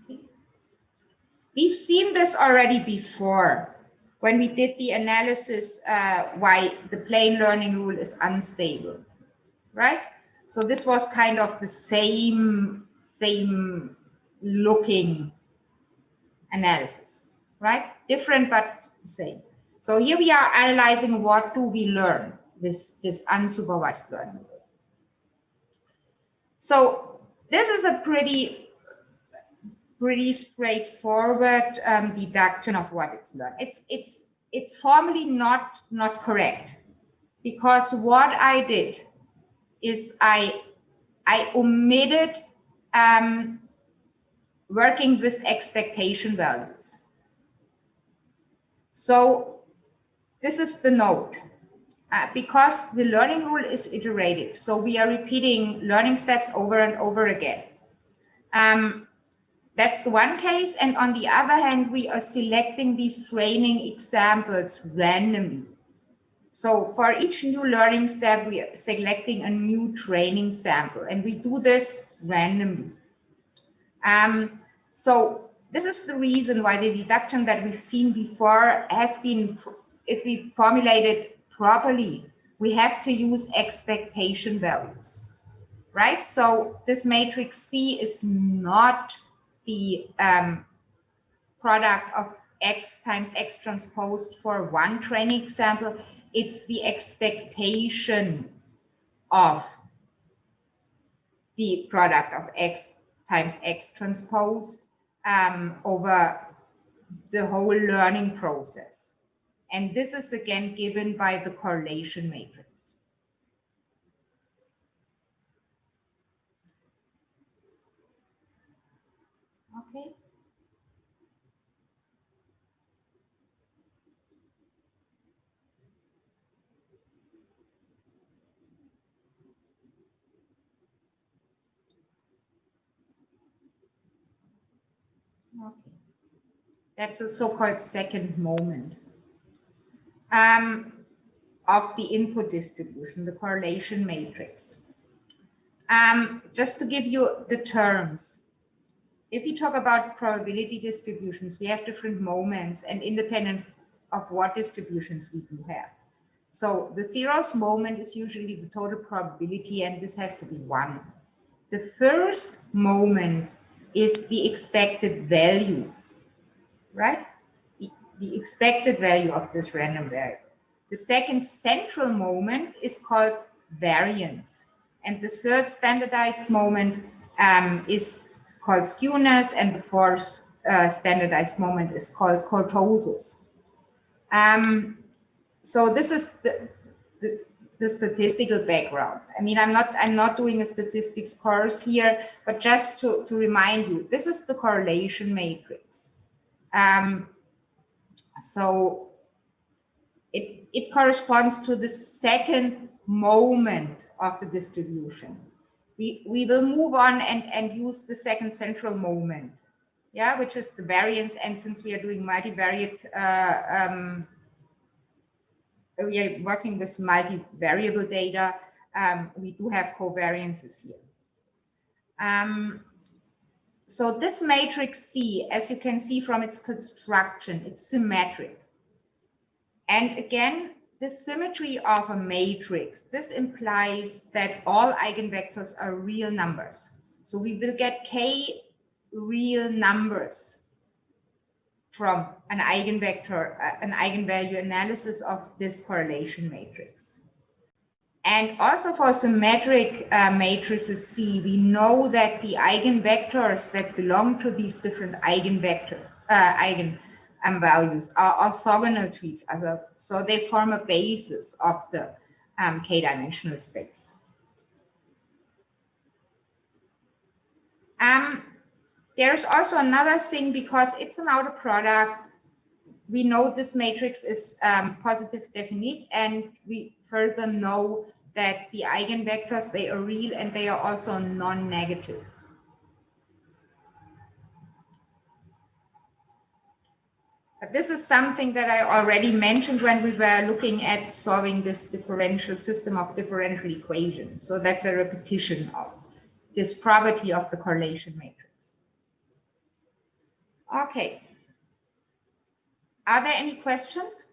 Okay. We've seen this already before when we did the analysis why the plane learning rule is unstable, right? So this was kind of the same looking analysis, right? Different but the same. So here we are analyzing what do we learn with this unsupervised learning. So this is a pretty straightforward deduction of what it's learned. It's formally not correct, because what I did is I omitted working with expectation values. So this is the note. Because the learning rule is iterative, so we are repeating learning steps over and over again. That's the one case. And on the other hand, we are selecting these training examples randomly. So for each new learning step, we are selecting a new training sample, and we do this randomly. So this is the reason why the deduction that we've seen before has been, if we formulate it properly, we have to use expectation values, right? So this matrix C is not the product of X times X transposed for one training example. It's the expectation of the product of X times X transposed over the whole learning process. And this is again given by the correlation matrix. Okay. Okay. That's a so-called second moment of the input distribution, the correlation matrix. Just to give you the terms, if we talk about probability distributions, we have different moments and independent of what distributions we do have. So the zeroth moment is usually the total probability, and this has to be 1. The first moment is the expected value, right? The expected value of this random variable. The second central moment is called variance. And the third standardized moment is called skewness, and the fourth standardized moment is called kurtosis. So this is the statistical background. I mean, I'm not doing a statistics course here, but just to remind you, this is the correlation matrix. So it corresponds to the second moment of the distribution. We will move on and use the second central moment, yeah, which is the variance. And since we are doing multivariate, we are working with multivariable data, we do have covariances here. So this matrix C, as you can see from its construction, it's symmetric. And again, the symmetry of a matrix, this implies that all eigenvectors are real numbers. So we will get k real numbers from an eigenvector, an eigenvalue analysis of this correlation matrix. And also for symmetric matrices C, we know that the eigenvectors that belong to these different eigenvectors, values are orthogonal to each other. So they form a basis of the k-dimensional space. There's also another thing, because it's an outer product. We know this matrix is positive definite, and we further know that the eigenvectors, they are real and they are also non-negative. But this is something that I already mentioned when we were looking at solving this differential system of differential equations. So that's a repetition of this property of the correlation matrix. Okay. Are there any questions?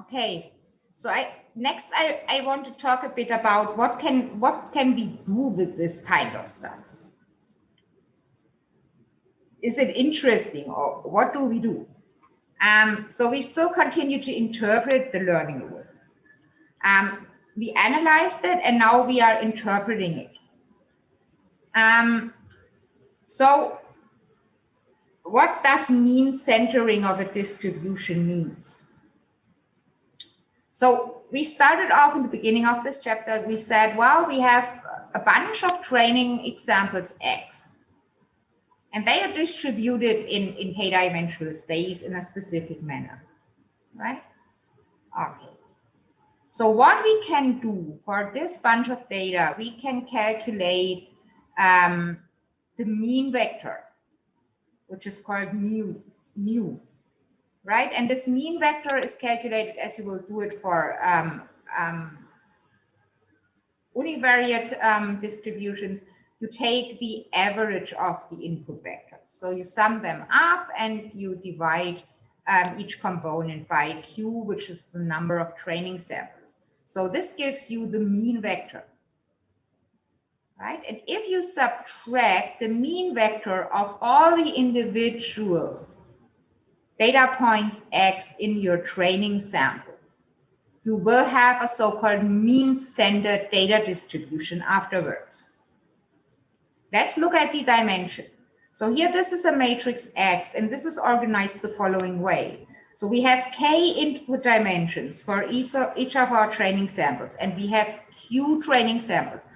Okay, so next I want to talk a bit about what can we do with this kind of stuff. Is it interesting, or what do we do? So we still continue to interpret the learning rule. We analyzed it and now we are interpreting it. So what does mean centering of a distribution means? So we started off in the beginning of this chapter, we said, well, we have a bunch of training examples X, and they are distributed in k-dimensional space in a specific manner, right? Okay. So what we can do for this bunch of data, we can calculate the mean vector, which is called mu. Right, and this mean vector is calculated as you will do it for univariate distributions. You take the average of the input vectors. So you sum them up and you divide each component by Q, which is the number of training samples. So this gives you the mean vector. Right, and if you subtract the mean vector of all the individual data points X in your training sample, you will have a so-called mean-centered data distribution afterwards. Let's look at the dimension. So here, this is a matrix X, and this is organized the following way. So we have K input dimensions for each of our training samples, and we have Q training samples.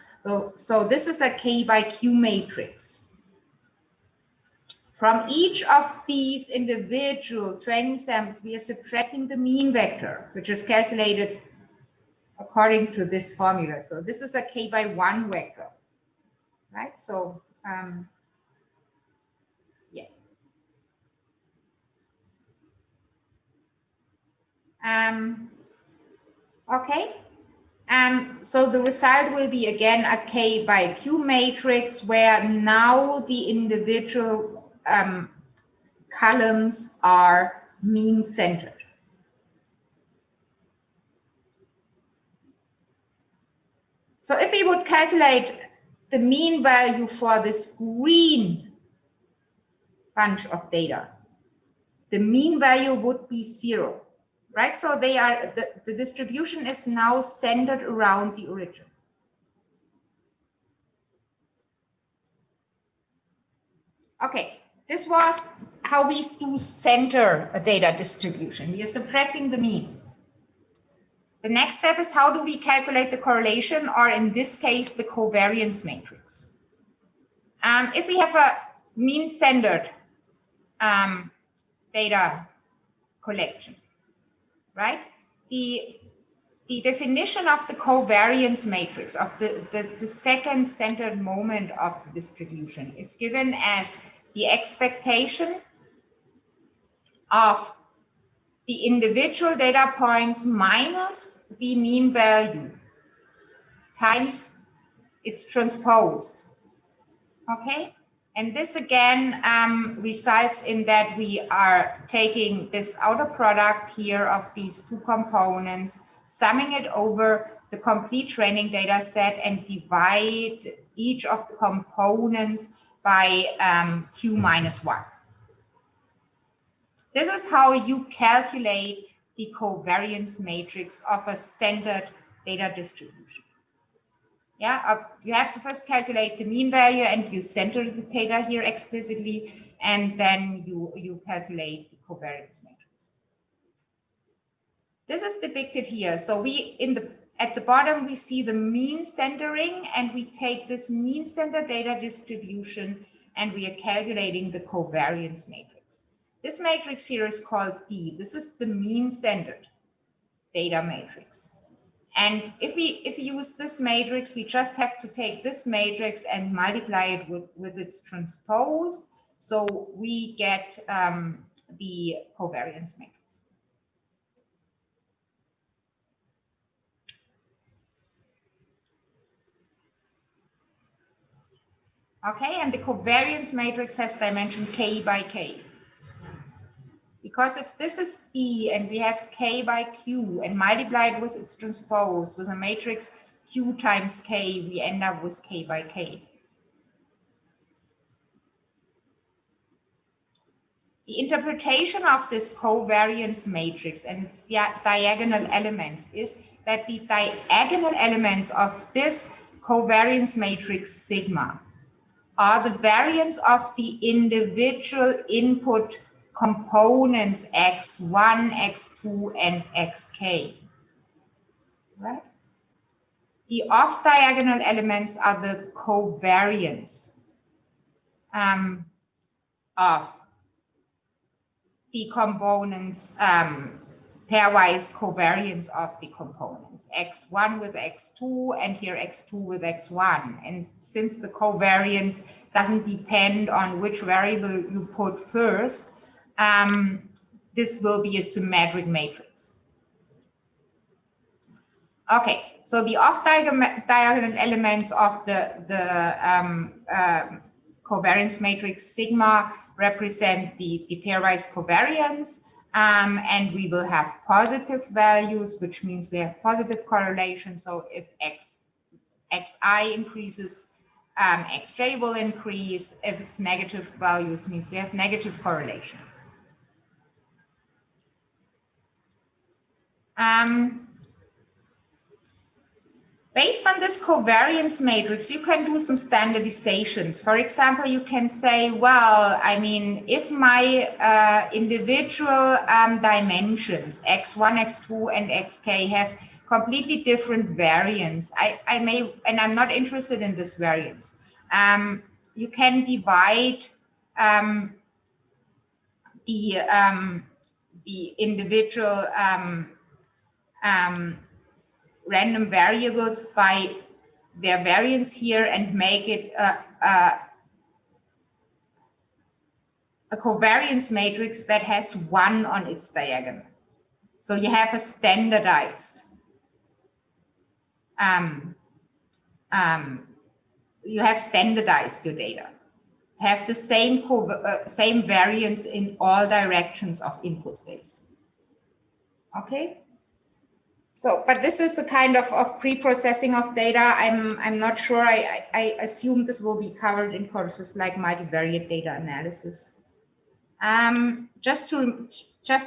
So this is a K by Q matrix. From each of these individual training samples, we are subtracting the mean vector, which is calculated according to this formula. So this is a K by 1 vector, right? So Yeah. Okay. So the result will be again a K by Q matrix where now the individual columns are mean centered. So if we would calculate the mean value for this green bunch of data, the mean value would be 0, right? So they are, the distribution is now centered around the origin. Okay, this was how we do center a data distribution. We are subtracting the mean. The next step is how do we calculate the correlation, or in this case, the covariance matrix. If we have a mean-centered data collection, right? The definition of the covariance matrix, of the second centered moment of the distribution, is given as the expectation of the individual data points minus the mean value times its transposed. Okay, and this again results in that we are taking this outer product here of these two components, summing it over the complete training data set, and divide each of the components by Q minus 1. This is how you calculate the covariance matrix of a centered data distribution. Yeah, you have to first calculate the mean value, and you center the data here explicitly, and then you calculate the covariance matrix. This is depicted here. So we at the bottom we see the mean centering, and we take this mean center data distribution and we are calculating the covariance matrix. This matrix here is called D. This is the mean centered data matrix. And if we use this matrix, we just have to take this matrix and multiply it with its transpose. So we get the covariance matrix. Okay, and the covariance matrix has dimension K by K. Because if this is D and we have K by Q and multiply it with its transpose with a matrix Q times K, we end up with K by K. The interpretation of this covariance matrix and its diagonal elements is that the diagonal elements of this covariance matrix sigma are the variance of the individual input components x1, x2, and xk. Right? The off-diagonal elements are the covariance of the components, pairwise covariance of the components, x1 with x2, and here x2 with x1. And since the covariance doesn't depend on which variable you put first, this will be a symmetric matrix. Okay, so the off-diagonal elements of the covariance matrix sigma represent the pairwise covariance, and we will have positive values, which means we have positive correlation. So if xi increases, xj will increase. If it's negative values, means we have negative correlation. Based on this covariance matrix, you can do some standardizations. For example, you can say, well, I mean, if my individual dimensions, x1, x2, and xk have completely different variance, I may, and I'm not interested in this variance, you can divide the individual random variables by their variance here and make it a covariance matrix that has 1 on its diagonal. So you have a standardized, you have standardized your data. Have the same variance in all directions of input space. Okay. So, but this is a kind of pre-processing of data. I'm not sure. I assume this will be covered in courses like multivariate data analysis. Just to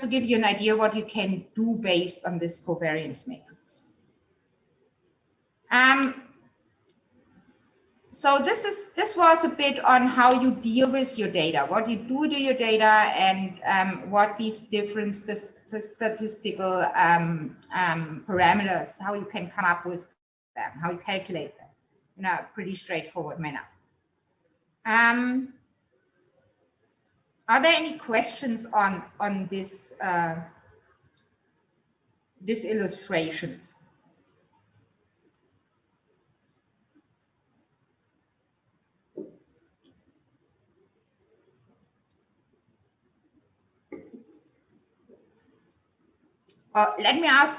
give you an idea what you can do based on this covariance matrix. So this was a bit on how you deal with your data, what you do to your data, and what these different statistical parameters, how you can come up with them, how you calculate them in a pretty straightforward manner. Are there any questions on this these illustrations? Let me ask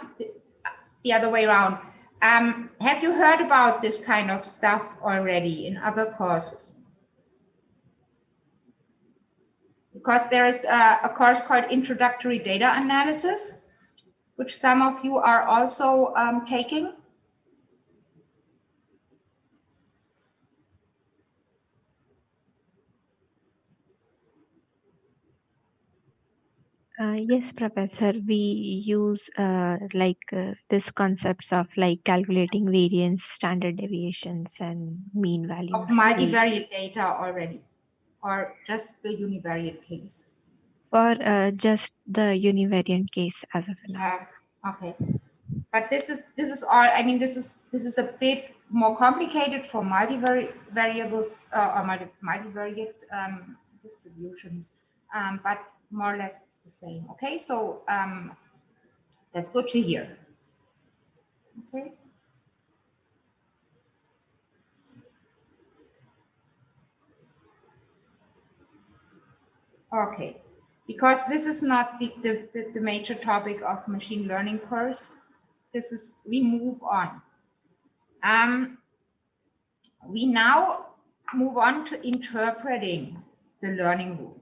the other way around. Have you heard about this kind of stuff already in other courses? Because there is a course called Introductory Data Analysis, which some of you are also taking. Yes, Professor, we use this concepts of like calculating variance, standard deviations, and mean values. Of multivariate data already, or just the univariate case? For just the univariate case as of now. Okay, but this is all. I mean, this is a bit more complicated for multivariables or multivariate distributions, but more or less it's the same. Okay, so that's good to hear. Okay. Okay, because this is not the major topic of machine learning course. This is, we move on. We now move on to interpreting the learning rule.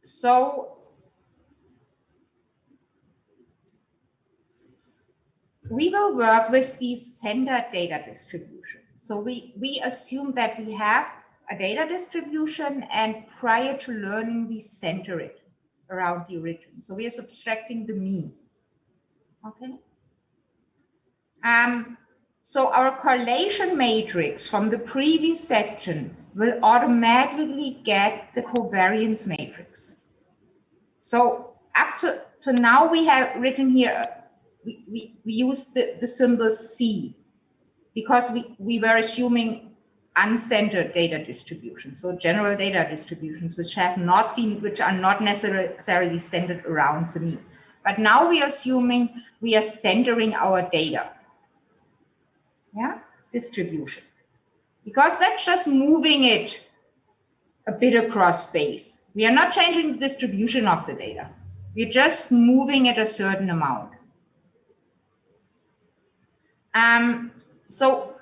So we will work with these centered data distribution. So we assume that we have a data distribution, and prior to learning, we center it around the origin. So we are subtracting the mean. Okay. So our correlation matrix from the previous section will automatically get the covariance matrix. So up to now, we have written here, we use the symbol C because we were assuming uncentered data distributions, so general data distributions which are not necessarily centered around the mean. But now we are assuming we are centering our data. Yeah, distribution, because that's just moving it a bit across space. We are not changing the distribution of the data. We're just moving it a certain amount. So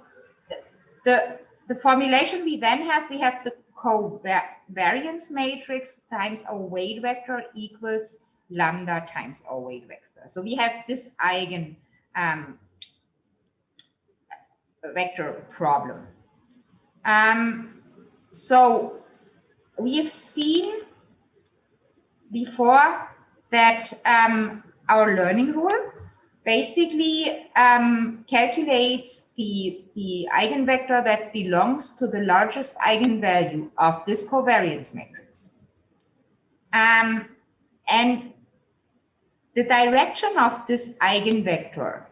the formulation we then have, we have the covariance matrix times our weight vector equals lambda times our weight vector. So we have this eigen vector problem. So we have seen before that our learning rule basically calculates the eigenvector that belongs to the largest eigenvalue of this covariance matrix. And the direction of this eigenvector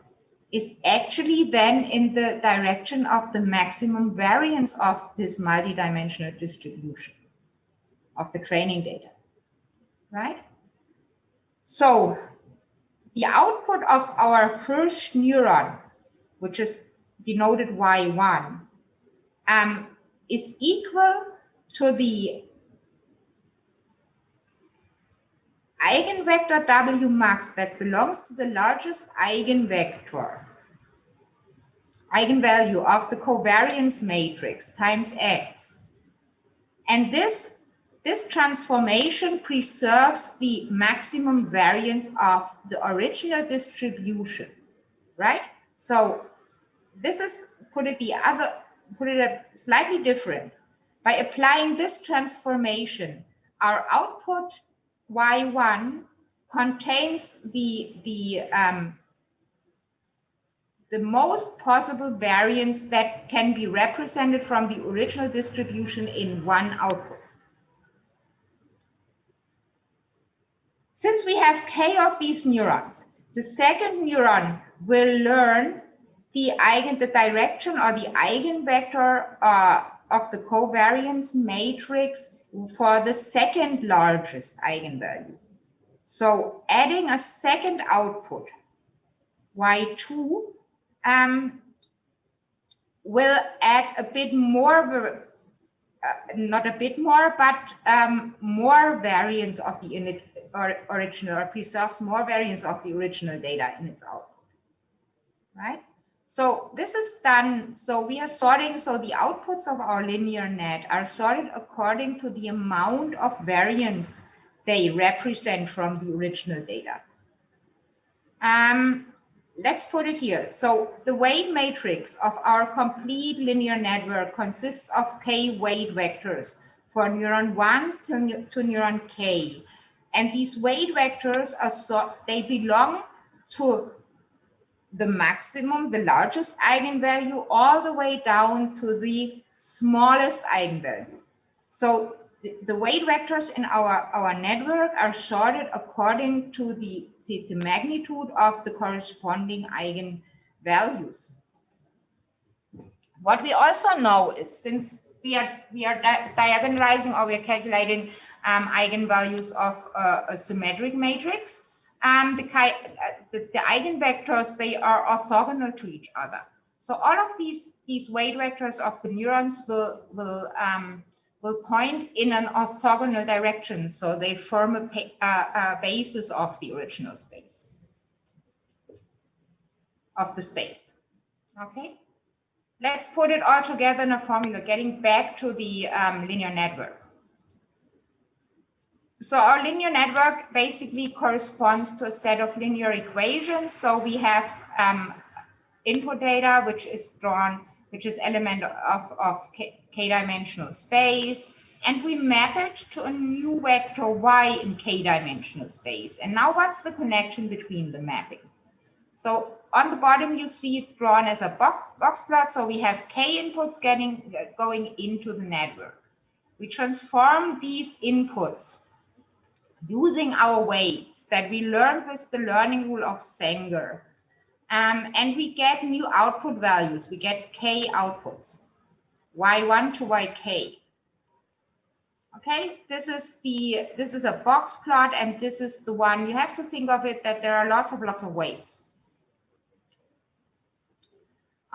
is actually then in the direction of the maximum variance of this multidimensional distribution of the training data, right? So the output of our first neuron, which is denoted Y1, is equal to the eigenvector W max that belongs to the largest eigenvalue of the covariance matrix times X. And this transformation preserves the maximum variance of the original distribution, right? So this is, put it slightly different. By applying this transformation, our output Y1 contains the most possible variance that can be represented from the original distribution in one output. Since we have K of these neurons, the second neuron will learn the direction or the eigenvector of the covariance matrix for the second largest eigenvalue. So adding a second output, Y2, will add a bit more, not a bit more, but more variance of the original, or preserves more variance of the original data in its output, right? So this is done, so we are sorting, so the outputs of our linear net are sorted according to the amount of variance they represent from the original data. Let's put it here. So the weight matrix of our complete linear network consists of K weight vectors for neuron 1 to neuron K. And these weight vectors are they belong to the maximum, the largest eigenvalue, all the way down to the smallest eigenvalue. So the weight vectors in our network are sorted according to the magnitude of the corresponding eigenvalues. What we also know is, since we are diagonalizing, or we are calculating eigenvalues of a symmetric matrix, the eigenvectors, they are orthogonal to each other. So all of these weight vectors of the neurons will point in an orthogonal direction. So they form a basis of the original space, of the space. Okay, let's put it all together in a formula, getting back to the linear network. So our linear network basically corresponds to a set of linear equations. So we have input data, which is drawn, which is element of k-dimensional space. And we map it to a new vector y in k-dimensional space. And now what's the connection between the mapping? So on the bottom, you see it drawn as a box plot. So we have k inputs going into the network. We transform these inputs using our weights that we learned with the learning rule of Sanger. And we get new output values. We get k outputs, y1 to yk. Okay, this is a box plot, and this is the one, you have to think of it that there are lots of weights.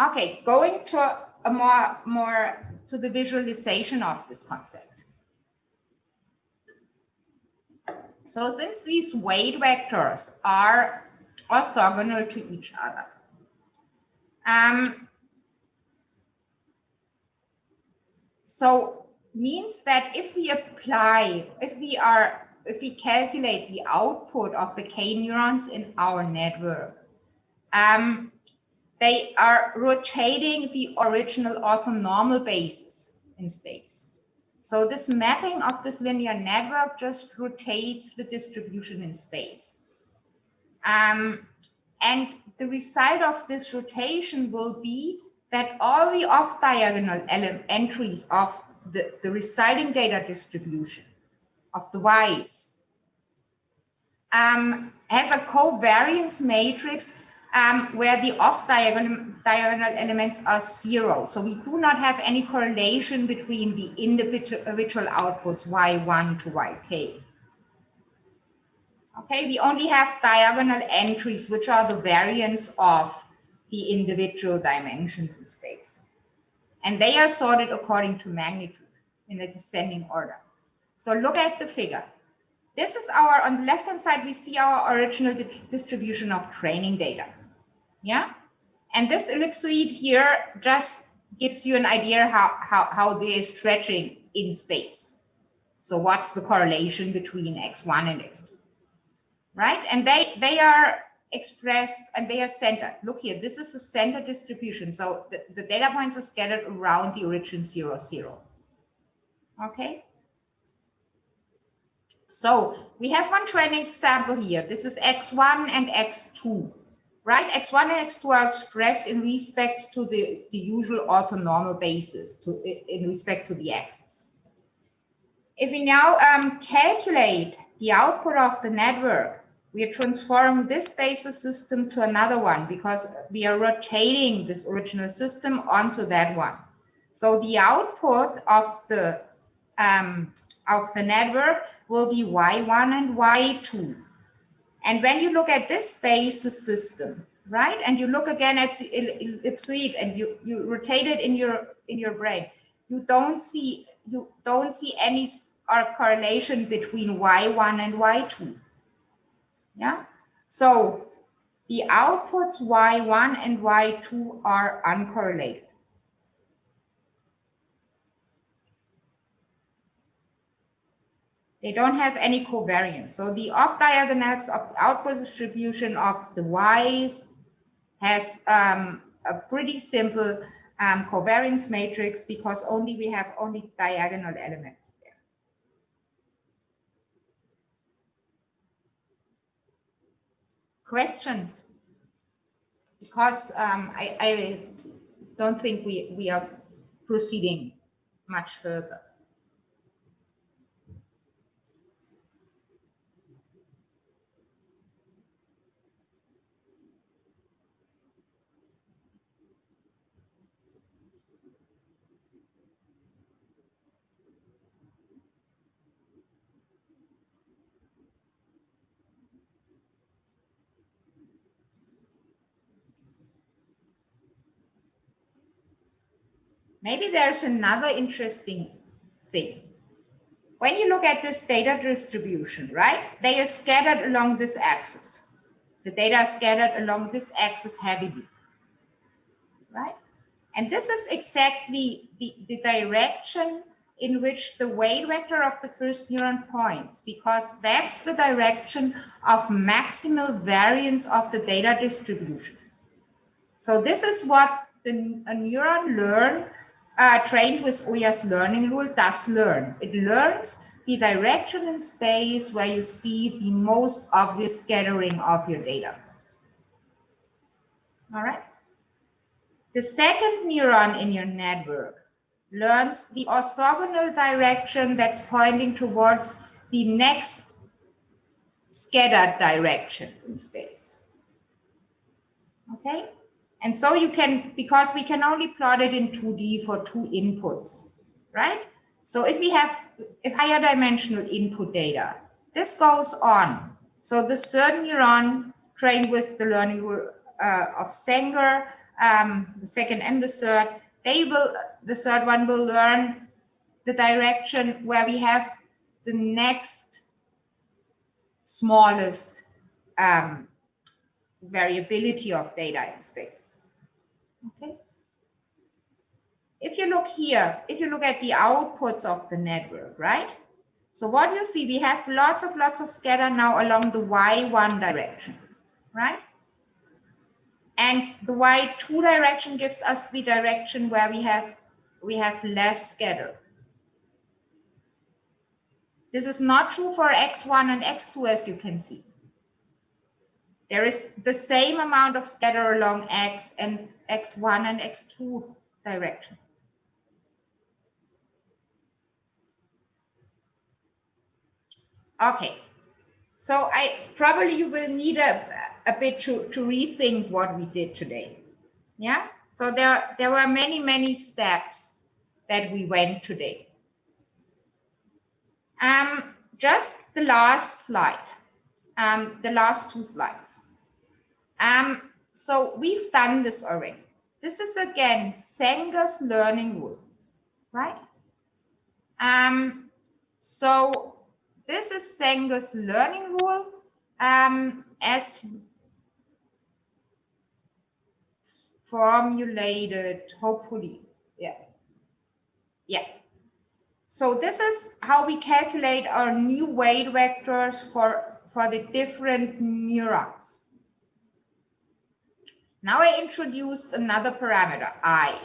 Okay, going to a more to the visualization of this concept. So since these weight vectors are orthogonal to each other, so means that if we calculate the output of the K neurons in our network, they are rotating the original orthonormal basis in space. So this mapping of this linear network just rotates the distribution in space. And the result of this rotation will be that all the off-diagonal entries of the residing data distribution of the Ys has a covariance matrix where the off-diagonal elements are 0. So we do not have any correlation between the individual outputs y1 to yk. Okay, we only have diagonal entries, which are the variance of the individual dimensions in space. And they are sorted according to magnitude in a descending order. So look at the figure. This is our, on the left-hand side, we see our original distribution of training data. Yeah. And this ellipsoid here just gives you an idea how they are stretching in space. So what's the correlation between X1 and X2, right? And they are expressed and they are centered. Look here, this is a center distribution. So the data points are scattered around the origin 0, 0. Okay. So we have one training example here. This is X1 and X2, right? X1 and X2 are expressed in respect to the usual orthonormal basis, in respect to the axis. If we now calculate the output of the network, we are transforming this basis system to another one because we are rotating this original system onto that one. So the output of the network will be Y1 and Y2. And when you look at this basis system, right, and you look again at the ellipsoid and you rotate it in your brain, you don't see any correlation between Y1 and Y2. Yeah, so the outputs Y1 and Y2 are uncorrelated. They don't have any covariance. So the off diagonals of the output distribution of the Y's has a pretty simple covariance matrix because we have only diagonal elements there. Questions? Because I don't think we are proceeding much further. Maybe there's another interesting thing. When you look at this data distribution, right, they are scattered along this axis. The data are scattered along this axis heavily, right? And this is exactly the direction in which the weight vector of the first neuron points, because that's the direction of maximal variance of the data distribution. So this is what a neuron trained with Oya's learning rule does learn. It learns the direction in space where you see the most obvious scattering of your data. All right. The second neuron in your network learns the orthogonal direction that's pointing towards the next scattered direction in space. Okay. And so you can, because we can only plot it in 2D for 2 inputs, right? So if we have higher dimensional input data, this goes on. So the third neuron trained with the learning rule of Sanger, the second and the third, the third one will learn the direction where we have the next smallest variability of data in space. Okay. If you look here, if you look at the outputs of the network, right? So what you see, we have lots of scatter now along the Y1 direction, right? And the Y2 direction gives us the direction where we have less scatter. This is not true for X1 and X2, as you can see. There is the same amount of scatter along X and X1 and X2 direction. Okay, so you will need a bit to rethink what we did today. Yeah, so there were many steps that we went today. Just the last slide, the last 2 slides. So we've done this already. This is again Senger's learning rule, right? So this is Senger's learning rule as formulated, hopefully, yeah. So this is how we calculate our new weight vectors for the different neurons. Now I introduced another parameter, I.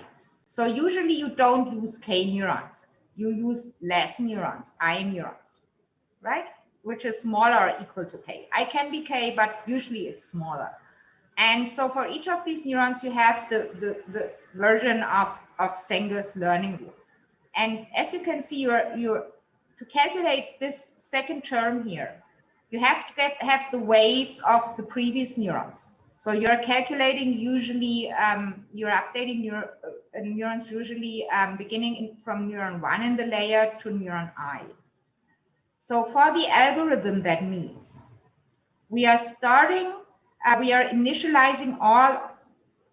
So usually you don't use K neurons. You use less neurons, I neurons, right? Which is smaller or equal to K. I can be K, but usually it's smaller. And so for each of these neurons, you have the version of Senger's learning rule. And as you can see, to calculate this second term here, you have to have the weights of the previous neurons. So you're calculating usually, you're updating your neurons usually beginning from neuron 1 in the layer to neuron I. So for the algorithm, that means we are starting, we are initializing all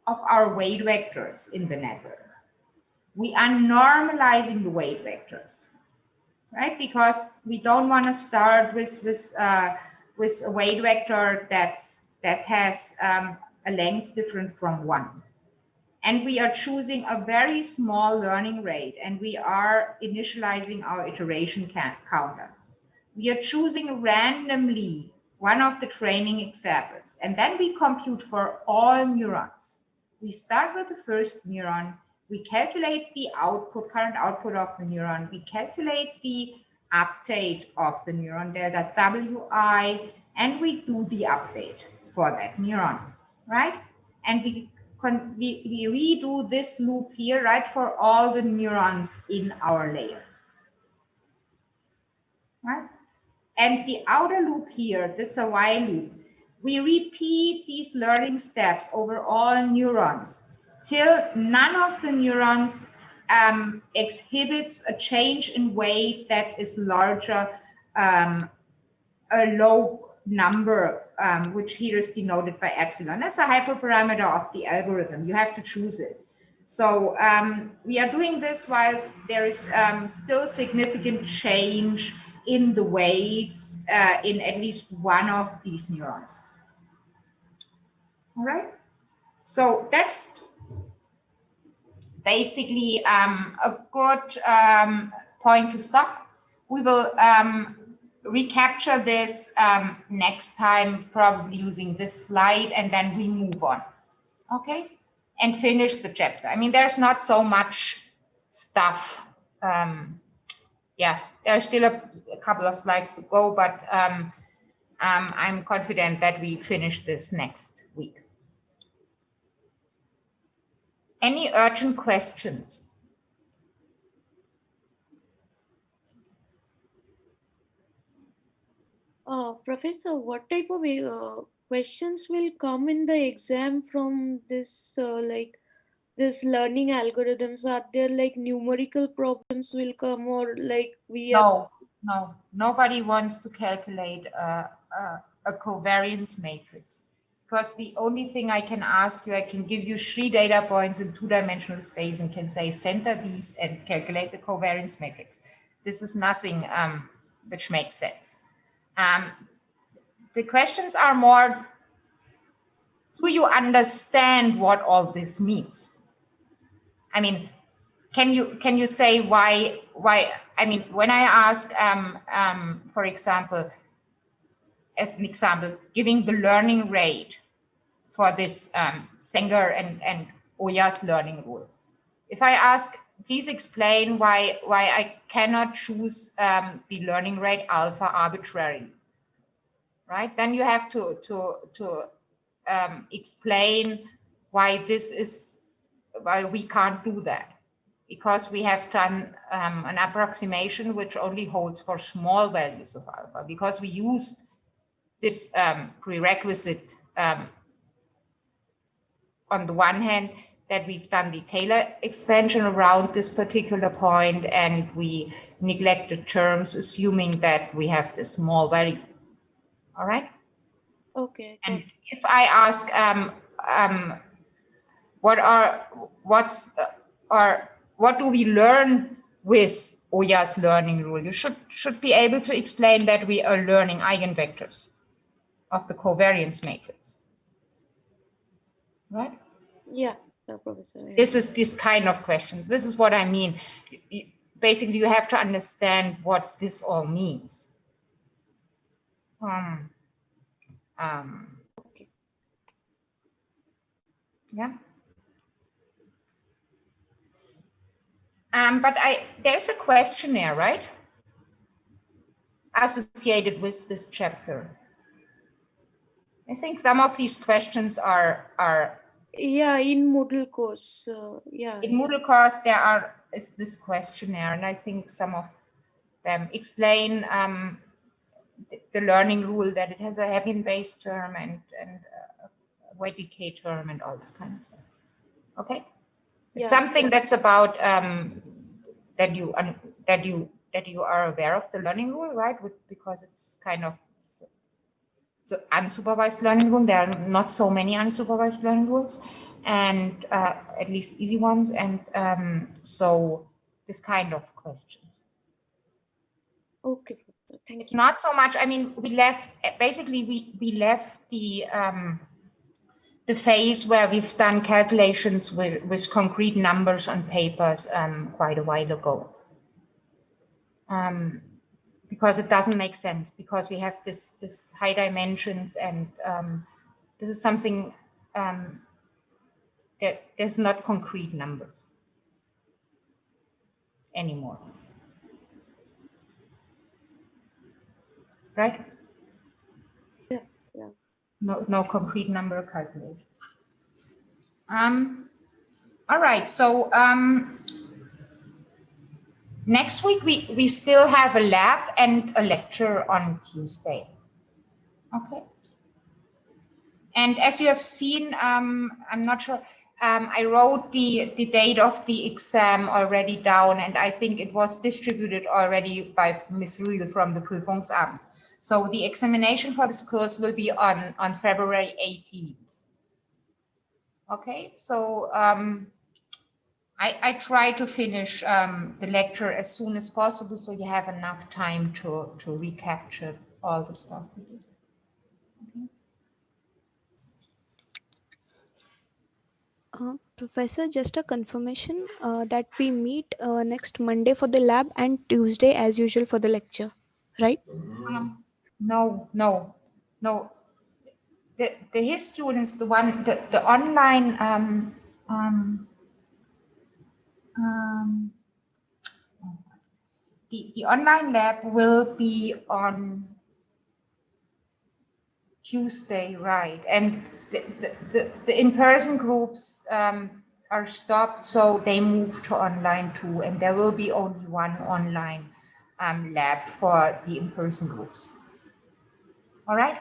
of our weight vectors in the network. We are normalizing the weight vectors, right? Because we don't want to start with a weight vector that has a length different from 1. And we are choosing a very small learning rate, and we are initializing our iteration counter. We are choosing randomly one of the training examples, and then we compute for all neurons. We start with the first neuron, we calculate the output, current output of the neuron, we calculate the update of the neuron delta Wi, and we do the update for that neuron, right? And we redo this loop here, right, for all the neurons in our layer, right? And the outer loop here, that's a while loop. We repeat these learning steps over all neurons till none of the neurons exhibits a change in weight that is larger, a low number, which here is denoted by epsilon. That's a hyperparameter of the algorithm. You have to choose it. So we are doing this while there is still significant change in the weights in at least one of these neurons. All right. So that's basically a good point to stop. We will recapture this next time, probably using this slide, and then we move on. Okay. And finish the chapter. I mean, there's not so much stuff. Yeah, there's still a couple of slides to go, but I'm confident that we finish this next week. Any urgent questions? Professor, what type of questions will come in the exam from this, this learning algorithms? Are there like numerical problems will come, or like we are? No, nobody wants to calculate a covariance matrix, because the only thing I can ask you, I can give you 3 data points in 2-dimensional space and can say center these and calculate the covariance matrix. This is nothing which makes sense. The questions are more, do you understand what all this means? I mean, can you say why? I mean, when I ask, for example, as an example, giving the learning rate for this Sanger and Oya's learning rule. If I ask, please explain why I cannot choose the learning rate alpha arbitrarily, right? Then you have to explain why this is, why we can't do that. Because we have done an approximation which only holds for small values of alpha, because we used this prerequisite on the one hand, that we've done the Taylor expansion around this particular point, and we neglected terms assuming that we have this small value. All right. Okay. And if I ask, what do we learn with Oya's learning rule? You should be able to explain that we are learning eigenvectors of the covariance matrix, right? Yeah, Professor. This is this kind of question. This is what I mean. Basically, you have to understand what this all means. Okay. Yeah. But there's a questionnaire, right? Associated with this chapter. I think some of these questions are Yeah, in Moodle course. Yeah. in Moodle course is this questionnaire, and I think some of them explain the learning rule, that it has a Hebbian base term and a weight decay term and all this kind of stuff. Okay, it's something that's about that you are aware of the learning rule, right? Because it's kind of so unsupervised learning rule. There are not so many unsupervised learning rules, and at least easy ones, and so this kind of questions. Okay, thank you. It's not so much. I mean, we left the phase where we've done calculations with concrete numbers on papers quite a while ago. Because it doesn't make sense, because we have this high dimensions, and this is something that there's not concrete numbers anymore. Right? Yeah, yeah. No concrete number calculation. All right, so next week we still have a lab and a lecture on Tuesday. Okay. And as you have seen, I'm not sure, I wrote the date of the exam already down, and I think it was distributed already by Ms. Rühl from the Prüfungsamt. So the examination for this course will be on February 18th. Okay, so I try to finish the lecture as soon as possible, so you have enough time to recapture all the stuff we did. Okay. Professor, just a confirmation that we meet next Monday for the lab and Tuesday as usual for the lecture, right? No. The his students, the online the online lab will be on Tuesday, right? And the in-person groups are stopped, so they move to online too, and there will be only one online lab for the in-person groups. All right?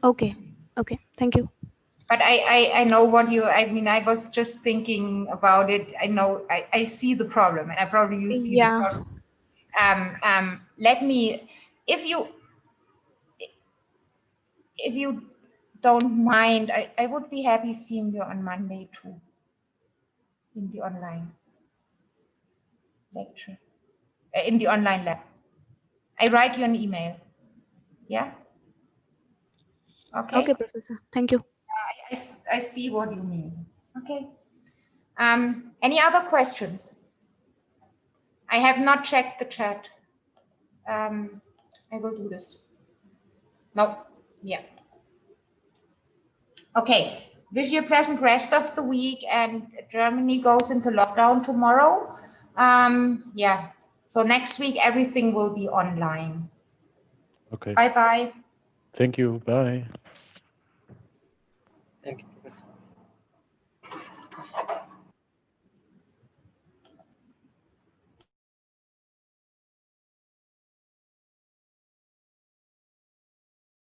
Okay, thank you. But I know what you, I mean, I was just thinking about it. I know, I see the problem, and I probably you see the problem. Let me, if you don't mind, I would be happy seeing you on Monday too, in the online lecture, in the online lab. I write you an email. Yeah? Okay. Okay, Professor. Thank you. I see what you mean. Okay. Any other questions? I have not checked the chat. I will do this. No. Yeah. Okay. Wish you a pleasant rest of the week, and Germany goes into lockdown tomorrow. Yeah. So next week everything will be online. Okay. Bye-bye. Thank you. Bye. Thank you.